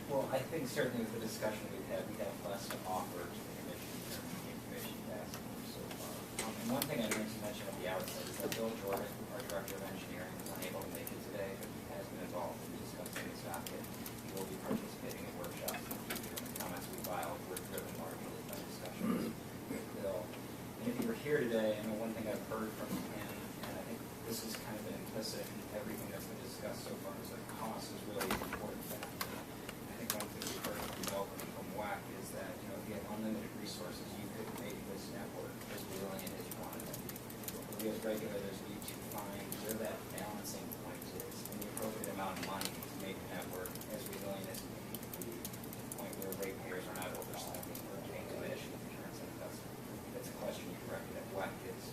Well, I think certainly with the discussion we've had, we have less to offer to the commission than the information you've asked for so far. And one thing I meant to mention at the outset is that Bill Jordan, our Director of Engineering, is unable to make it today, but he has been involved in discussing this docket. He will be participating in workshops in the future, and the comments we filed were driven largely by discussions with Bill. And if you were here today, I know one thing I've heard from him, and I think this is kind of been implicit in everything that's been discussed so far, is that cost is really an important factor. I think one thing we've heard from Bill and from WAC is that, if you have unlimited resources, you could make this network as resilient as you wanted it to be. But we as regulators need to find where that balancing point is and the appropriate amount of money to make the network as resilient as it needs to be, to the point where ratepayers are not overspending or paying diminishing returns on investment. That's a question you directed at WAC is,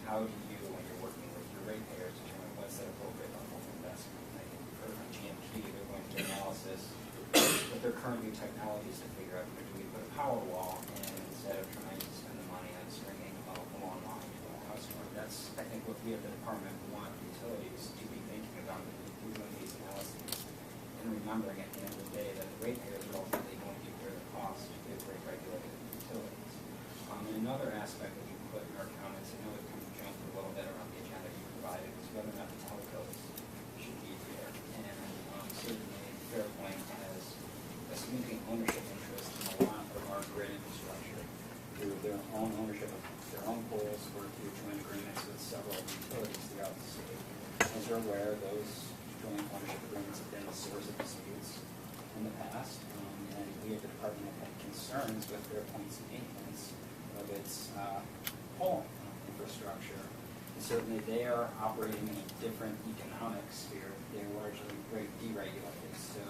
how do you, when you're working with your ratepayers, determine what's that appropriate level of investment? I think we've heard from GMP, they're going to do analysis with their current new technologies to figure out, do we put a power wall in instead of trying to spend the money on stringing a long line to a customer? That's, I think, what we at the department want utilities to be thinking about when we're doing these analyses, and remembering at the end of the day that the ratepayers are ultimately going to bear the cost if we're regulated utilities. And another aspect that we put in our comments, I know it kind of jumped a little bit around the agenda you provided, is whether or not the telcos should be there. And certainly Fairpoint has a significant ownership interest in a lot of our grid infrastructure through their own ownership of their own poles or through joint agreements with several utilities throughout the state. As you're aware, those joint ownership agreements have been a source of disputes in the past, and we at the department have had concerns with their points of maintenance of its pole infrastructure. And certainly they are operating in a different economic sphere. They're largely very deregulated. So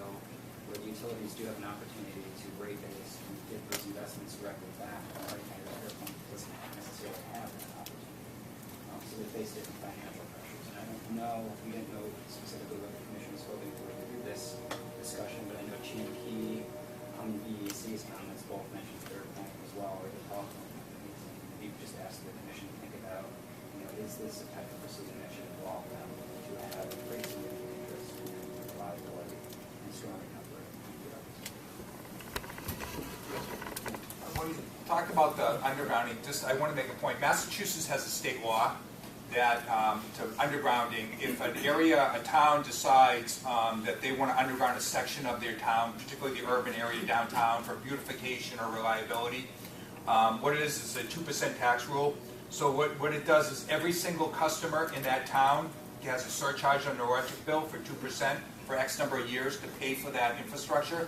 where the utilities do have an opportunity to rate base and get those investments directly back, our point doesn't necessarily have that opportunity. So they face different financial pressures. And I don't know, we didn't know specifically what the commission was hoping for through this discussion, but I know Chief Key on the BEC's comments both mentioned their point as well, or the telephone companies. And we just asked the commission to think about, is this a type of procedure that should involve them to have a pretty significant interest in reliability and strong recovery? When you talk about the undergrounding, I want to make a point. Massachusetts has a state law that to undergrounding, if an area, a town decides that they want to underground a section of their town, particularly the urban area downtown for beautification or reliability, what it is a 2% tax rule. So what it does is every single customer in that town has a surcharge on their electric bill for 2% for X number of years to pay for that infrastructure.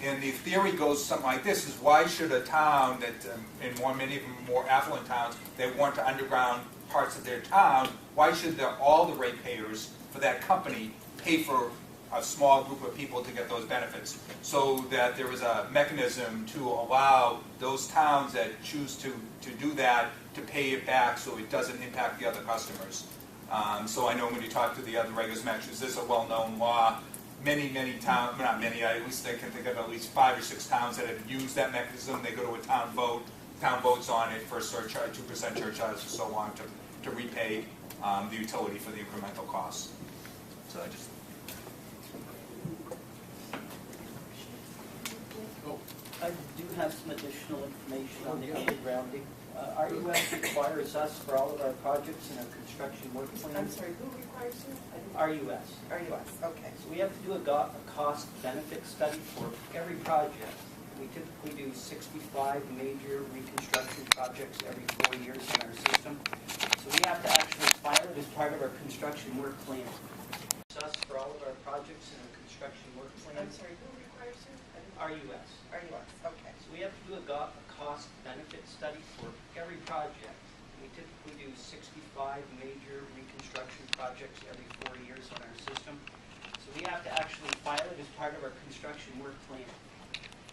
And the theory goes something like this: is why should a town that, in many of them more affluent towns, they want to underground parts of their town, why should all the ratepayers for that company pay for a small group of people to get those benefits? So that there is a mechanism to allow those towns that choose to do that to pay it back so it doesn't impact the other customers. So I know when you talk to the other regulators, Massachusetts, this is a well-known law. Many towns, not many, at least I can think of at least 5 or 6 towns that have used that mechanism. They go to a town vote, town votes on it for a surcharge, 2% surcharge, and so on, to repay the utility for the incremental costs. So I just... I do have some additional information on the undergrounding. RUS requires us for all of our projects and our construction work plans. I'm sorry, who requires you? RUS. RUS, okay. So we have to do a cost-benefit study for every project. We typically do 65 major reconstruction projects every 4 years in our system. So we have to actually file it as part of our construction work plan. It's us for all of our projects and our construction work plans. I'm sorry, who requires you? RUS. RUS, okay. So we have to do a cost-benefit study for every project. We typically do 65 major reconstruction projects every 4 years on our system. So we have to actually file it as part of our construction work plan.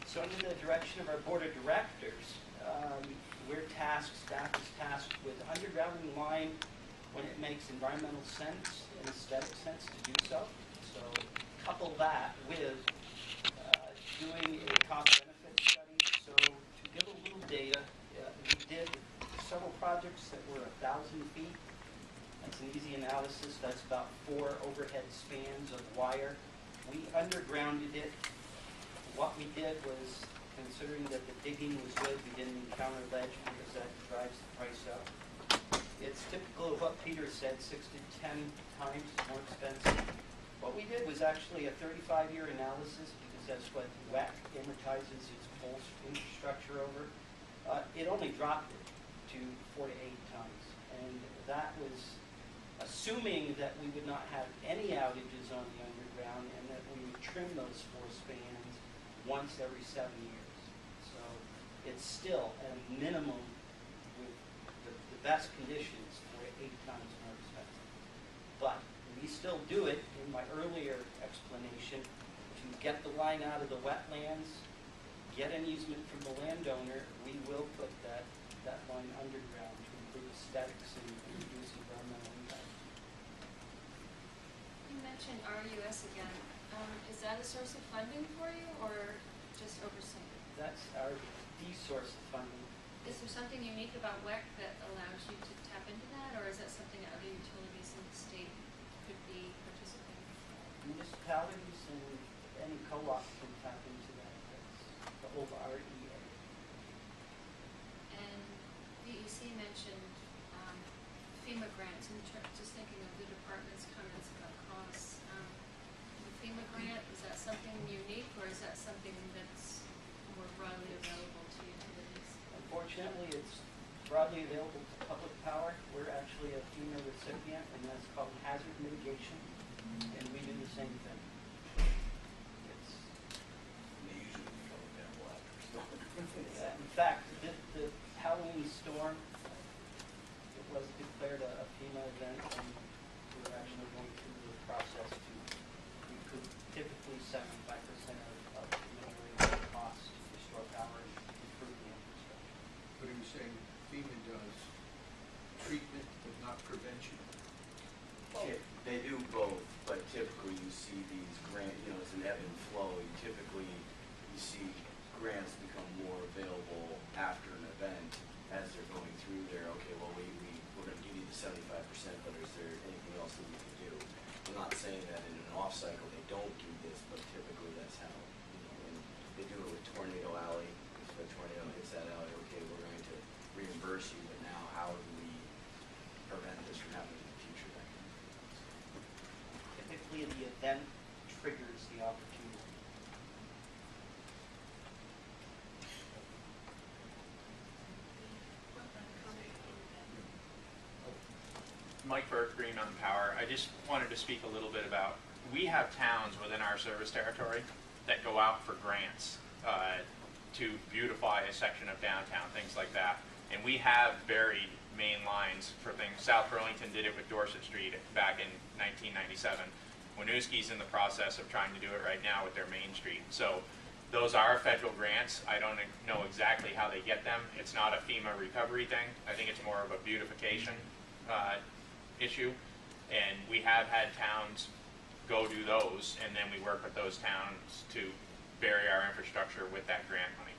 So under the direction of our board of directors, staff is tasked with undergrounding the line when it makes environmental sense and aesthetic sense to do so. So couple that with doing a cost-benefit study. So to give a little data, we did several projects that were 1,000 feet. That's an easy analysis. That's about 4 overhead spans of wire. We undergrounded it. What we did was, considering that the digging was good, we didn't encounter ledge because that drives the price up. It's typical of what Peter said, 6 to 10 times more expensive. What we did was actually a 35-year analysis, because that's what WEC amortizes its pole infrastructure over. It only dropped it to 4 to 8 tons. And that was assuming that we would not have any outages on the underground and that we would trim those 4 spans once every 7 years. So it's still at a minimum with the best conditions for 8 times more expensive. But we still do it, in my earlier explanation, to get the line out of the wetlands, get an easement from the landowner. We will put that line underground to improve aesthetics and reduce environmental impact. You mentioned RUS again. Is that a source of funding for you, or just oversight? That's our source of funding. Is there something unique about WEC that allows you to tap into that, or is that something that other utilities in the state could be participating in? Municipalities and any co-op can tap into that. That's the whole REA. And VEC mentioned FEMA grants, and just thinking of the department's comments about costs. The FEMA grant, is that something unique, or is that something that's more broadly available to utilities? Unfortunately, it's broadly available to public power. We're actually a FEMA recipient, and that's called hazard mitigation, and we do the same thing. It's, They usually become available after a storm. in fact, the Halloween storm, it was declared a FEMA event, and we're actually going through the process to recoup typically 75% of the minimum cost to restore power and improve the infrastructure. But are you saying FEMA does treatment but not prevention? They do both, but typically you see these grant, it's an ebb and flow. You see grants become more available after an event as they're going through there. Okay, well, we're going to give you the 75%, but is there anything else that we can do? I'm not saying that in an off cycle they don't do this, but typically that's how, and they do it with Tornado Alley. If a tornado hits that alley, okay, we're going to reimburse you, but now how do we prevent this from happening in the future? That kind of thing. Typically, the event triggers the opportunity. Mike Burke, Green Mountain Power. I just wanted to speak a little bit about, we have towns within our service territory that go out for grants to beautify a section of downtown, things like that. And we have buried main lines for things. South Burlington did it with Dorset Street back in 1997. Winooski's in the process of trying to do it right now with their Main Street. So those are federal grants. I don't know exactly how they get them. It's not a FEMA recovery thing. I think it's more of a beautification issue. And we have had towns go do those, and then we work with those towns to bury our infrastructure with that grant money.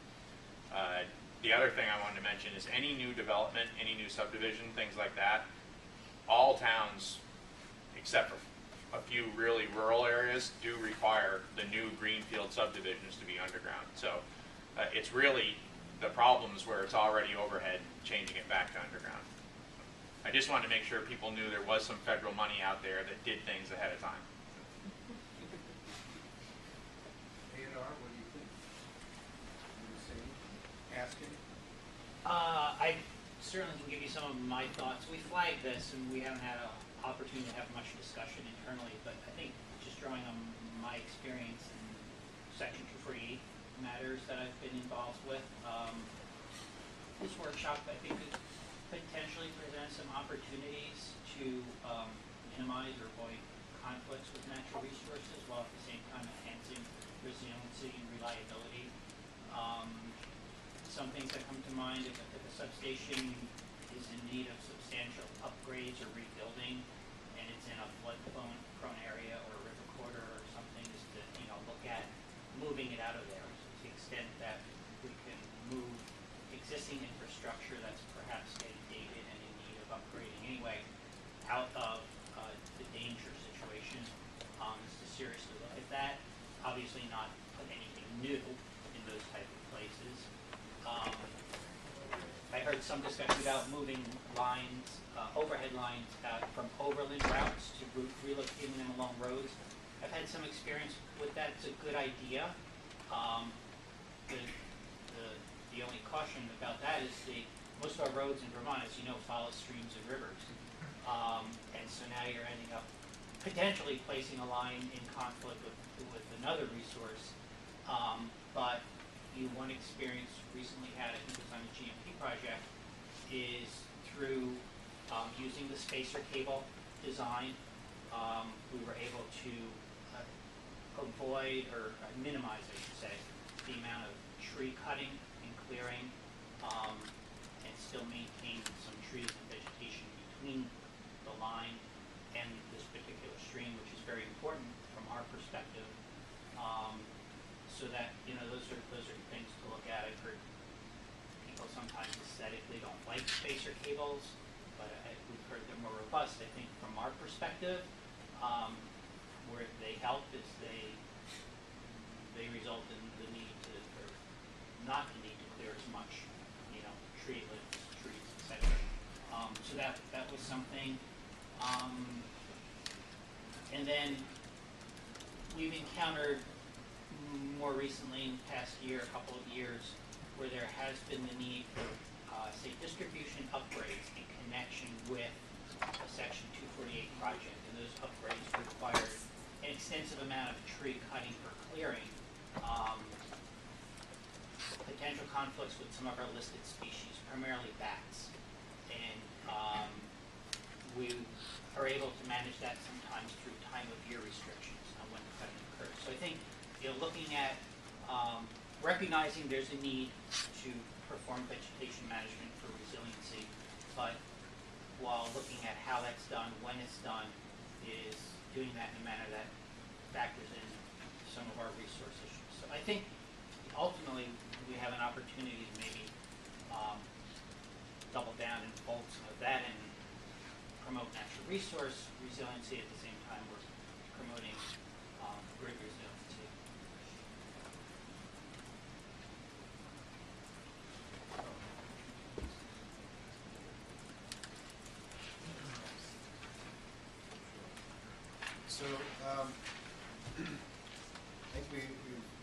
The other thing I wanted to mention is any new development, any new subdivision, things like that, all towns, except for a few really rural areas, do require the new greenfield subdivisions to be underground. So it's really the problems where it's already overhead, changing it back to underground. I just wanted to make sure people knew there was some federal money out there that did things ahead of time. A&R, what do you think? Asking? I certainly can give you some of my thoughts. We flagged this, and we haven't had an opportunity to have much discussion internally, but I think just drawing on my experience in Section 240 matters that I've been involved with, this workshop, I think, could potentially present some opportunities to minimize or avoid conflicts with natural resources while at the same time enhancing resiliency and reliability. Some things that come to mind, if a substation is in need of substantial upgrades or rebuilding, and it's in a flood-prone area or a river corridor or something, is to look at moving it out of there. So to the extent that we can move existing infrastructure that's perhaps getting dated and in need of upgrading anyway, out of the danger situation, is to seriously look at that. Obviously not put anything new in those type of places. I heard some discussion about moving lines, overhead lines from overland routes to relocating them along roads. I've had some experience with that. It's a good idea. The only caution about that is most of our roads in Vermont, as you know, follow streams and rivers. And so now you're ending up potentially placing a line in conflict with another resource. But one experience recently had, I think it was on a GMP project, is through using the spacer cable design, we were able to avoid or minimize, I should say, the amount of tree cutting and clearing, and still maintain some trees and vegetation between the line and this particular stream, which is very important from our perspective. So that those are things to look at. I've heard people sometimes aesthetically don't like spacer cables, but we've heard they're more robust. I think from our perspective, where they help is they result in the need to, or not the need to clear as much, tree limbs, trees, etc. So that was something. And then we've encountered more recently in the past year, a couple of years, where there has been the need for say, distribution upgrades in connection with a Section 248 project, and those upgrades required an extensive amount of tree cutting or clearing, potential conflicts with some of our listed species, primarily bats. And we are able to manage that sometimes through time of year restrictions on when the cutting occurs. So I think, looking at recognizing there's a need to perform vegetation management for resiliency, but while looking at how that's done, when it's done, is doing that in a manner that factors in some of our resource issues. So I think ultimately we have an opportunity to maybe double down and fold some of that and promote natural resource resiliency. At the same time, we're promoting grid resiliency. So I think we've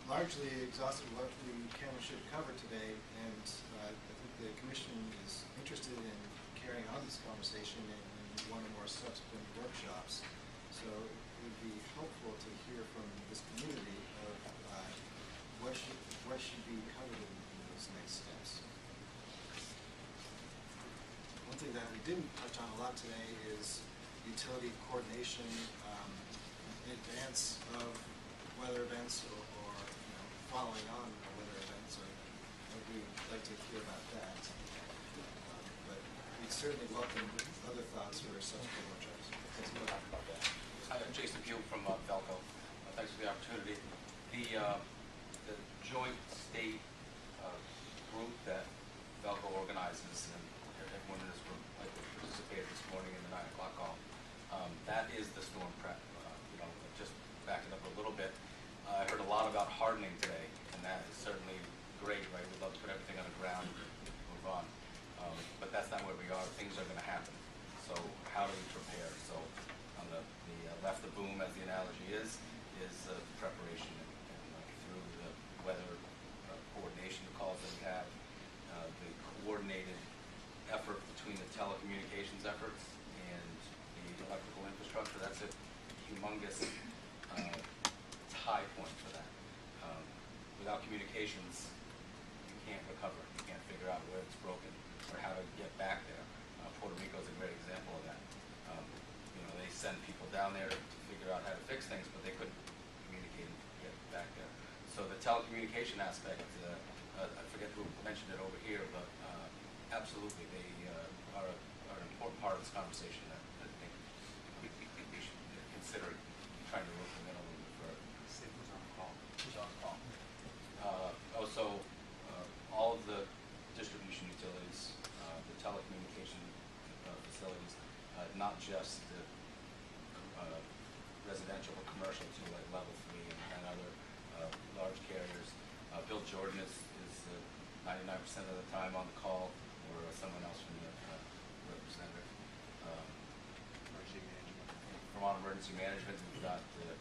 largely exhausted what we can and should cover today, and I think the Commission is interested in carrying on this conversation in one or more subsequent workshops. So it would be helpful to hear from this community of what should be covered in those next steps. One thing that we didn't touch on a lot today is utility coordination in advance of weather events or following on weather events. We'd like to hear about that. But we'd certainly welcome other thoughts or subsequent workshops. Let's go about that. Hi, I'm Jason Pugh from Velco. Thanks for the opportunity. The joint state group that Velco organizes, and everyone in this room participated this morning in the 9 o'clock call, that is the storm prep. Just back it up a little bit. I heard a lot about hardening today, and that is certainly great, right? We'd love to put everything on the ground and move on. But that's not where we are. Things are going to happen. So how do we prepare? So on the left of boom, as the analogy is preparation and through the weather coordination calls that we have, the coordinated effort between the telecommunications efforts and the electrical infrastructure. That's a humongous high point for that. Without communications, you can't recover. You can't figure out where it's broken or how to get back there. Puerto Rico is a great example of that. They send people down there to figure out how to fix things, but they couldn't communicate and get back there. So the telecommunication aspect, I forget who mentioned it over here, but absolutely they are an important part of this conversation that I think we should consider trying to work them in a little bit further. See who's on the call. Who's on the call? Also, all of the distribution utilities, the telecommunication facilities, not just the residential or commercial too, like Level 3 and other large carriers. Bill Jordan is 99% of the time on the call, or someone else from the representative. Emergency management. From on emergency management, we've got the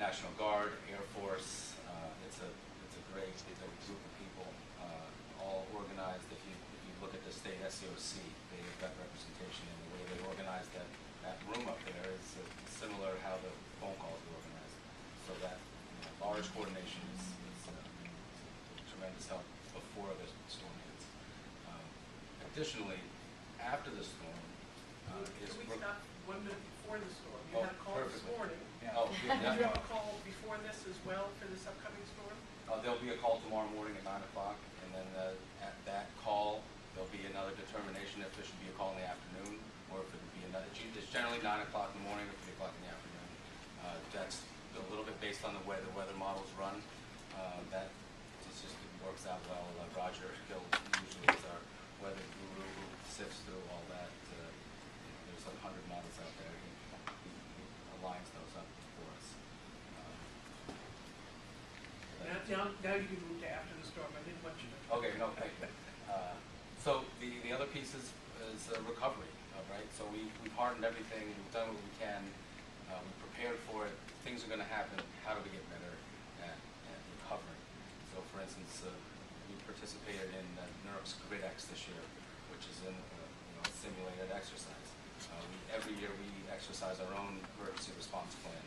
National Guard, Air Force. It's a great group of people, all organized. If you look at the state SCOC, they've got representation, and the way they organize that room up there is similar to how the phone calls are organized. So that large coordination is tremendous help before the storm hits. Additionally, after the storm, Can we stop 1 minute before the storm? You had a call perfectly. this morning. Yeah. Did you have a call before this as well for this upcoming storm? There'll be a call tomorrow morning at 9 o'clock, and then at that call, there'll be another determination if there should be a call in the afternoon, or if it would be another. It's generally 9 o'clock in the morning or 3 o'clock in the afternoon. That's a little bit based on the way the weather models run. That it's just it works out well. Roger Hill usually is our weather guru who sifts through all that. There's like 100 models out there. He aligns those up for us. Now you can move to after the storm. I didn't want you to. Okay, no, thank you. So the other piece is recovery, right? So we've hardened everything. We've done what we can. We prepared for it. Things are going to happen. How do we get better at recovering? So, for instance, we participated in NERC's GridX this year, which is a simulated exercise. Every year we exercise our own emergency response plan,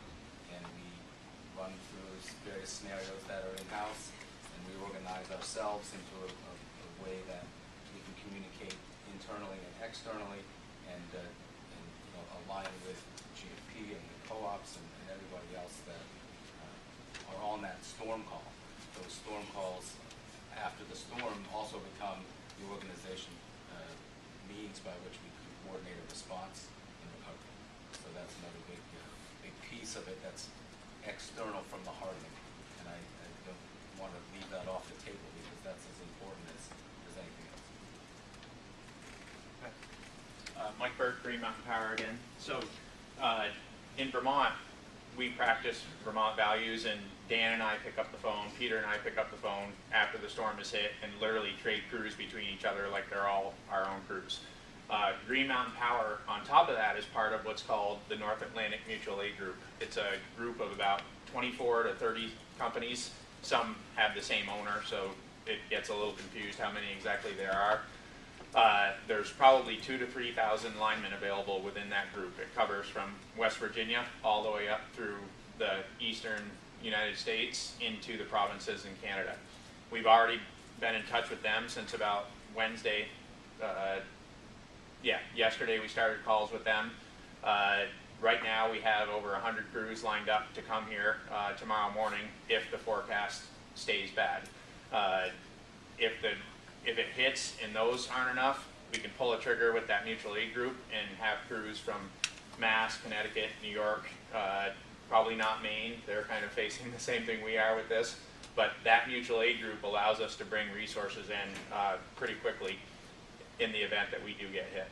and we run through various scenarios that are in-house, and we organize ourselves into a way that we can communicate internally and externally, and align with GFP and the co-ops and everybody else that are on that storm call. Those storm calls after the storm also become the organization means by which we can coordinate a response and recovery. So that's another big piece of it that's external from the hardening, and I don't want to leave that off the table because that's as important as anything else. Mike Burke, Green Mountain Power again. So in Vermont, we practice Vermont values, and Dan and I pick up the phone, Peter and I pick up the phone after the storm is hit and literally trade crews between each other like they're all our own crews. Green Mountain Power, on top of that, is part of what's called the North Atlantic Mutual Aid Group. It's a group of about 24 to 30 companies. Some have the same owner, so it gets a little confused how many exactly there are. There's probably 2,000 to 3,000 linemen available within that group. It covers from West Virginia all the way up through the eastern United States into the provinces in Canada. We've already been in touch with them since about Wednesday. Yesterday we started calls with them. Right now we have over 100 crews lined up to come here tomorrow morning if the forecast stays bad. If it hits and those aren't enough, we can pull a trigger with that mutual aid group and have crews from Mass, Connecticut, New York, probably not Maine. They're kind of facing the same thing we are with this. But that mutual aid group allows us to bring resources in pretty quickly in the event that we do get hit.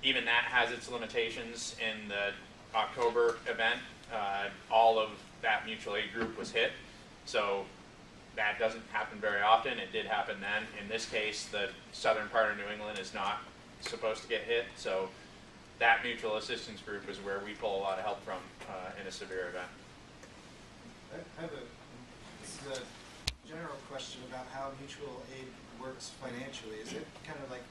Even that has its limitations. In the October event, all of that mutual aid group was hit. So that doesn't happen very often. It did happen then. In this case, the southern part of New England is not supposed to get hit. So that mutual assistance group is where we pull a lot of help from in a severe event. I have this is a general question about how mutual aid works financially. Is it kind of like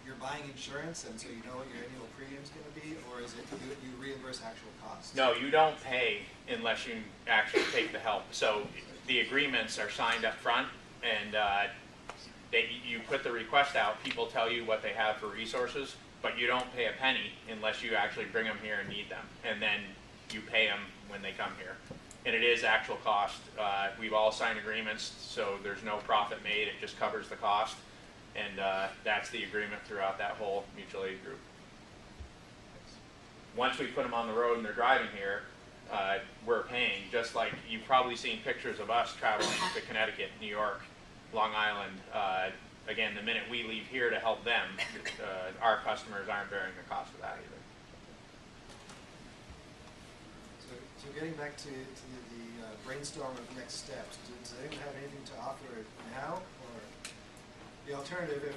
you're buying insurance and so you know what your annual premium is going to be, or is it you reimburse actual costs? No, you don't pay unless you actually take the help. So the agreements are signed up front, and you put the request out. People tell you what they have for resources, but you don't pay a penny unless you actually bring them here and need them, and then you pay them when they come here. And it is actual cost. We've all signed agreements, so there's no profit made. It just covers the cost, and that's the agreement throughout that whole mutual aid group. Once we put them on the road and they're driving here, we're paying, just like you've probably seen pictures of us traveling to Connecticut, New York, Long Island. Again, the minute we leave here to help them, our customers aren't bearing the cost of that either. So getting back to the brainstorm of next steps, does anyone have anything to offer now? Or the alternative, if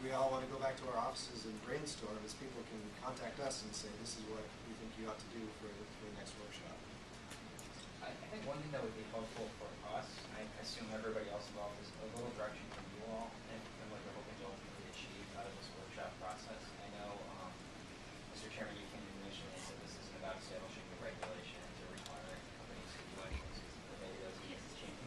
we all want to go back to our offices and brainstorm, is people can contact us and say, this is what we think you ought to do for the next workshop. I think one thing that would be helpful for us, I assume everybody else involved, is a little direction from you all and what you're hoping to ultimately achieve out of this workshop process. I know, Mr. Chairman, you came to the mission and said this isn't about establishing the regulations or requiring companies to do anything, because maybe those things change.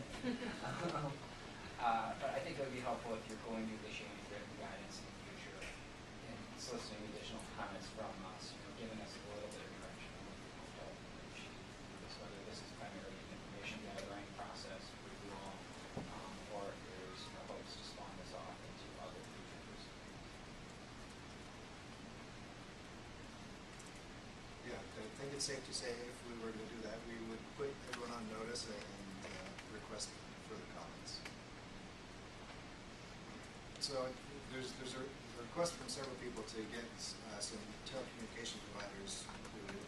But I think it would be helpful if you're going to issue any written guidance in the future and soliciting additional comments from us, giving us a little bit of direction on what we hope to ultimately achieve. Whether this is primarily an information gathering process for you all, or if there's hopes to spawn this off into other features. Yeah, I think it's safe to say if we were to do that, we would put everyone on notice and request further comments. So there's a request from several people to get some telecommunication providers included.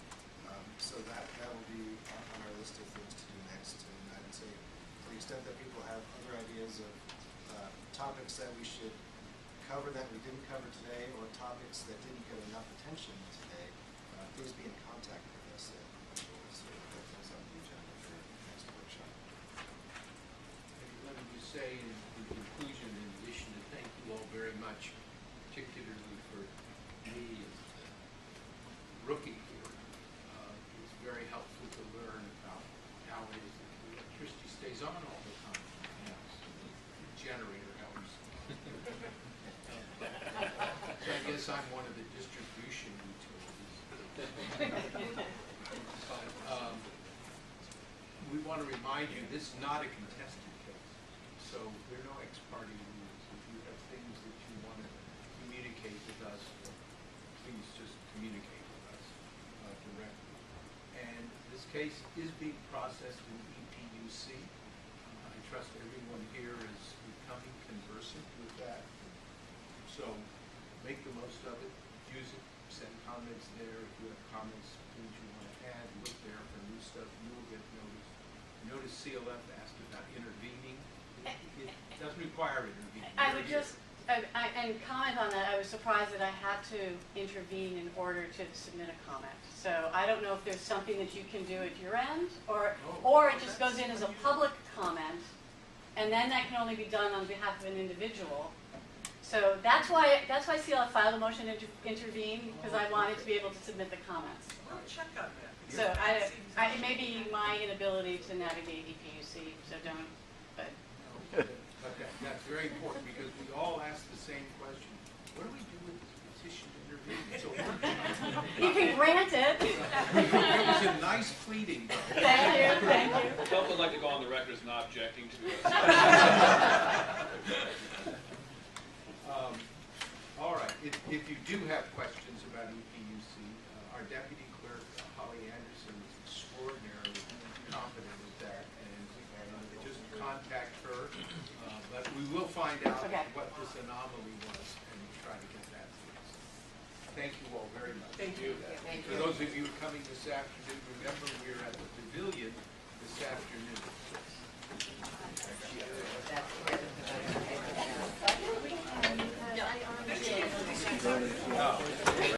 So that will be on our list of things to do next. And I would say to the extent that people have other ideas of topics that we should cover that we didn't cover today, or topics that didn't get enough attention today, please be in contact with us and we'll sort of put those on the agenda for the next workshop. When you say much, particularly for me as the rookie here. It's very helpful to learn about how it is that the electricity stays on all the time. The generator helps. So I guess I'm one of the distribution utilities. But we want to remind you, this is not a contested case. So there are no ex parte rules. If you have things that you want to communicate with us, please just communicate with us directly. And this case is being processed in EPUC. I trust everyone here is becoming conversant with that. So make the most of it, use it, send comments there. If you have comments, things you want to add, look there for new stuff, you will get noticed. Notice CLF asked about intervening. It doesn't require intervening. I would just, and comment on that, I was surprised that I had to intervene in order to submit a comment. So I don't know if there's something that you can do at your end, or it just goes in as a public comment, and then that can only be done on behalf of an individual. So that's why CLF filed a motion to intervene, because I wanted to be able to submit the comments. We'll check on that. So it may be my inability to navigate EPUC, so don't, but. Okay, that's very important, because we all ask the same question. What do we do with this petition to intervene? So you can grant it. It was a nice pleading. Thank you, thank you. Phil would like to go on the record as not objecting to it. All right, if you do have questions about EPUC, our deputy clerk, Holly Anderson, is extraordinarily competent with that, and just contact her. But we will find out what this anomaly was and try to get that fixed. Thank you all very much. Thank you. For those of you coming this afternoon, remember we're at the pavilion